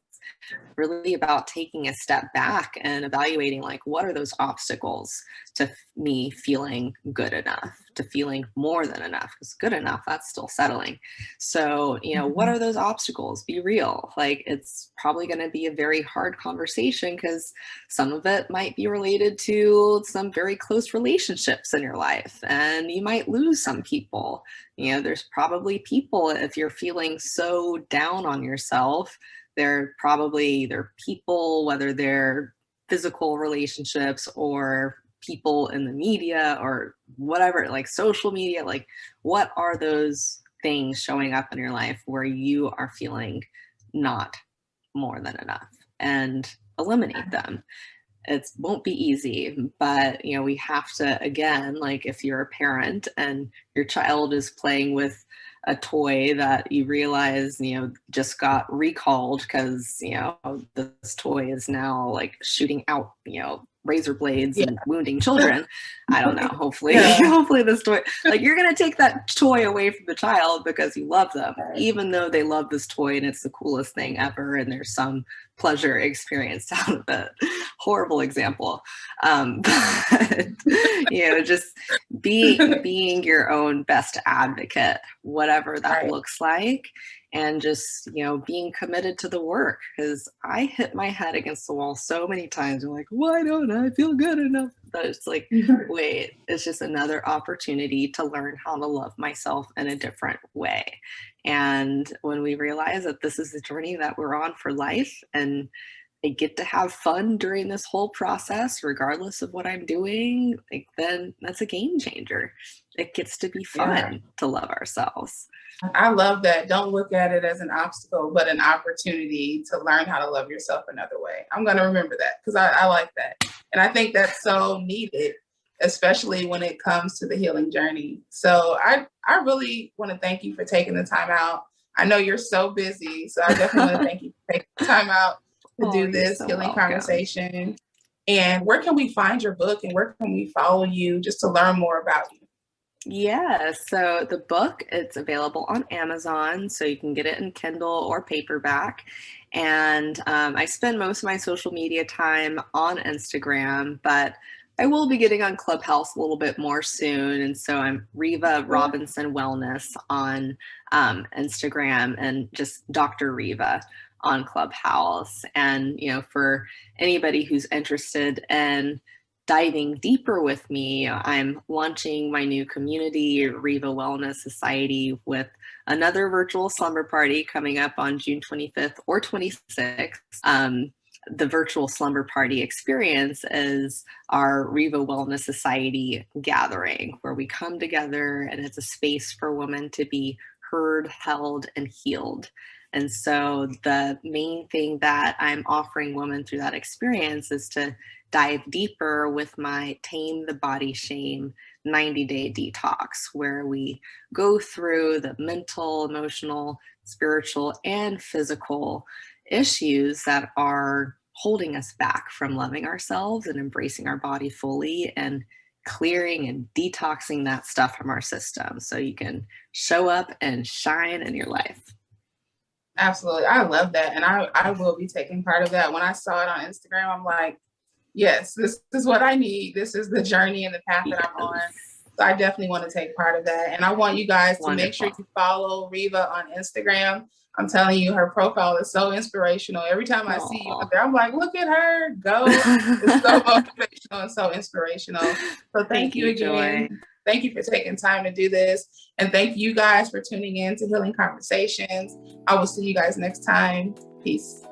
S5: really about taking a step back and evaluating, like, what are those obstacles to me feeling good enough, to feeling more than enough, because good enough, that's still settling. So, what
S1: Mhm.
S5: are those obstacles? Be real. Like, it's probably going to be a very hard conversation because some of it might be related to some very close relationships in your life, and you might lose some people. There's probably people, if you're feeling so down on yourself, they're probably either people, whether they're physical relationships or people in the media or whatever, like social media, like what are those things showing up in your life where you are feeling not more than enough, and eliminate them. It won't be easy, but we have to, again, like if you're a parent and your child is playing with a toy that you realize just got recalled because this toy is now like shooting out razor blades
S1: Yeah.
S5: and wounding children. I don't know, hopefully
S1: Yeah.
S5: hopefully this toy, like, you're going to take that toy away from the child because you love them, even though they love this toy and it's the coolest thing ever and there's some pleasure experienced out of it. Horrible example. But just being your own best advocate, whatever that
S1: Right.
S5: looks like, and just being committed to the work. Because I hit my head against the wall so many times. I'm like, why don't I feel good enough? But it's like, wait, it's just another opportunity to learn how to love myself in a different way. And when we realize that this is the journey that we're on for life, and I get to have fun during this whole process, regardless of what I'm doing, like, then that's a game changer. It gets to be
S1: Yeah.
S5: fun to love ourselves.
S1: I love that. Don't look at it as an obstacle, but an opportunity to learn how to love yourself another way. I'm going to remember that because I like that. And I think that's so needed, especially when it comes to the healing journey. So I really want to thank you for taking the time out. I know you're so busy, so I definitely want to thank you for taking the time out to
S5: Oh,
S1: do
S5: you're
S1: this
S5: so
S1: healing
S5: welcome.
S1: conversation. And where can we find your book and where can we follow you just to learn more about you?
S5: Yeah, so the book, it's available on Amazon, so you can get it in Kindle or paperback. And I spend most of my social media time on Instagram, but I will be getting on Clubhouse a little bit more soon. And so I'm Riva Robinson Wellness on Instagram, and just Dr. Riva on Clubhouse. And, for anybody who's interested in diving deeper with me, I'm launching my new community, Riva Wellness Society, with another virtual slumber party coming up on June 25th or 26th. The virtual slumber party experience is our Riva Wellness Society gathering, where we come together and it's a space for women to be heard, held, and healed. And so the main thing that I'm offering women through that experience is to dive deeper with my Tame the Body Shame 90-day detox, where we go through the mental, emotional, spiritual, and physical issues that are holding us back from loving ourselves and embracing our body fully, and clearing and detoxing that stuff from our system so you can show up and shine in your life.
S1: Absolutely. I love that. And I will be taking part of that. When I saw it on Instagram, I'm like, yes, this is what I need. This is the journey and the path that I'm on.
S5: Yes.
S1: So I definitely want to take part of that. And I want you guys to make sure
S5: Wonderful.
S1: you follow Riva on Instagram. I'm telling you, her profile is so inspirational. Every time I see you
S5: Aw.
S1: out there, I'm like, look at her go. It's so motivational and so inspirational. So thank
S5: Thank
S1: you
S5: you, Joy.
S1: again. Thank you for taking time to do this. And thank you guys for tuning in to Healing Conversations. I will see you guys next time. Peace.